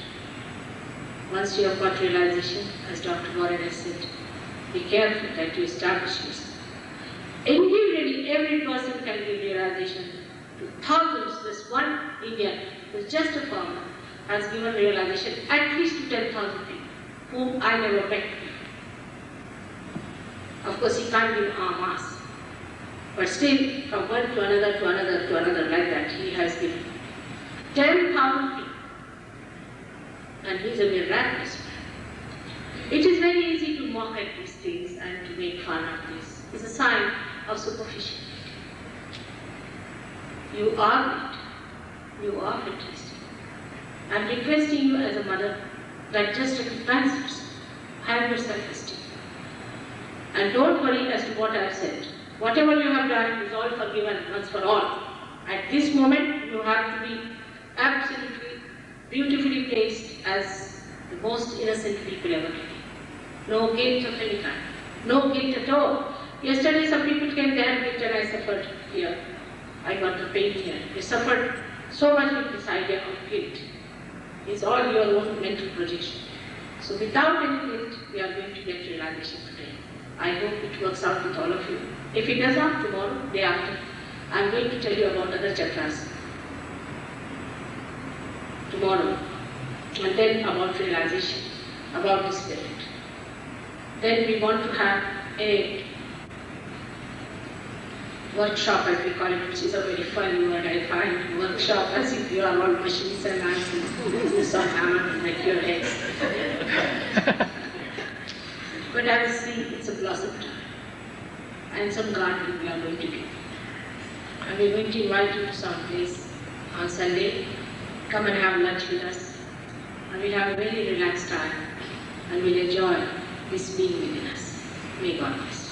once you have got realization, as Dr. Warren has said, be careful that you establish this. Individually, every person can give realization to thousands. This one Indian who is just a farmer has given realization at least to 10,000 people whom I never met before. Of course, he can't give en masse, but still, from one to another, to another, to another, like that, he has given 10,000 people. And he is a miraculous man. It is very easy to mock at these things and to make fun of this. It's a sign of superficiality. You are great. You are fantastic. I'm requesting you as a mother that just recognize yourself. Have your self-esteem. And don't worry as to what I have said. Whatever you have done is all forgiven once for all. At this moment, you have to be absolutely beautifully placed as the most innocent people ever to be. No guilt of any kind. No guilt at all. Yesterday some people came there and I suffered here. I got the pain here. They suffered so much with this idea of guilt. It's all your own mental projection. So without any guilt, we are going to get realization today. I hope it works out with all of you. If it does not, tomorrow, day after, I'm going to tell you about other chakras. Tomorrow. And then about realization, about the spirit. Then we want to have a workshop, as we call it, which is a very funny word I find. Workshop, as if you are all machines and answers, you saw hammer to make your heads. But I will see it's a blossom time. And some gardening we are going to do. And we are going to invite you to some place on Sunday. Come and have lunch with us. And we'll have a very relaxed time. And we'll enjoy this being within us. May God bless you.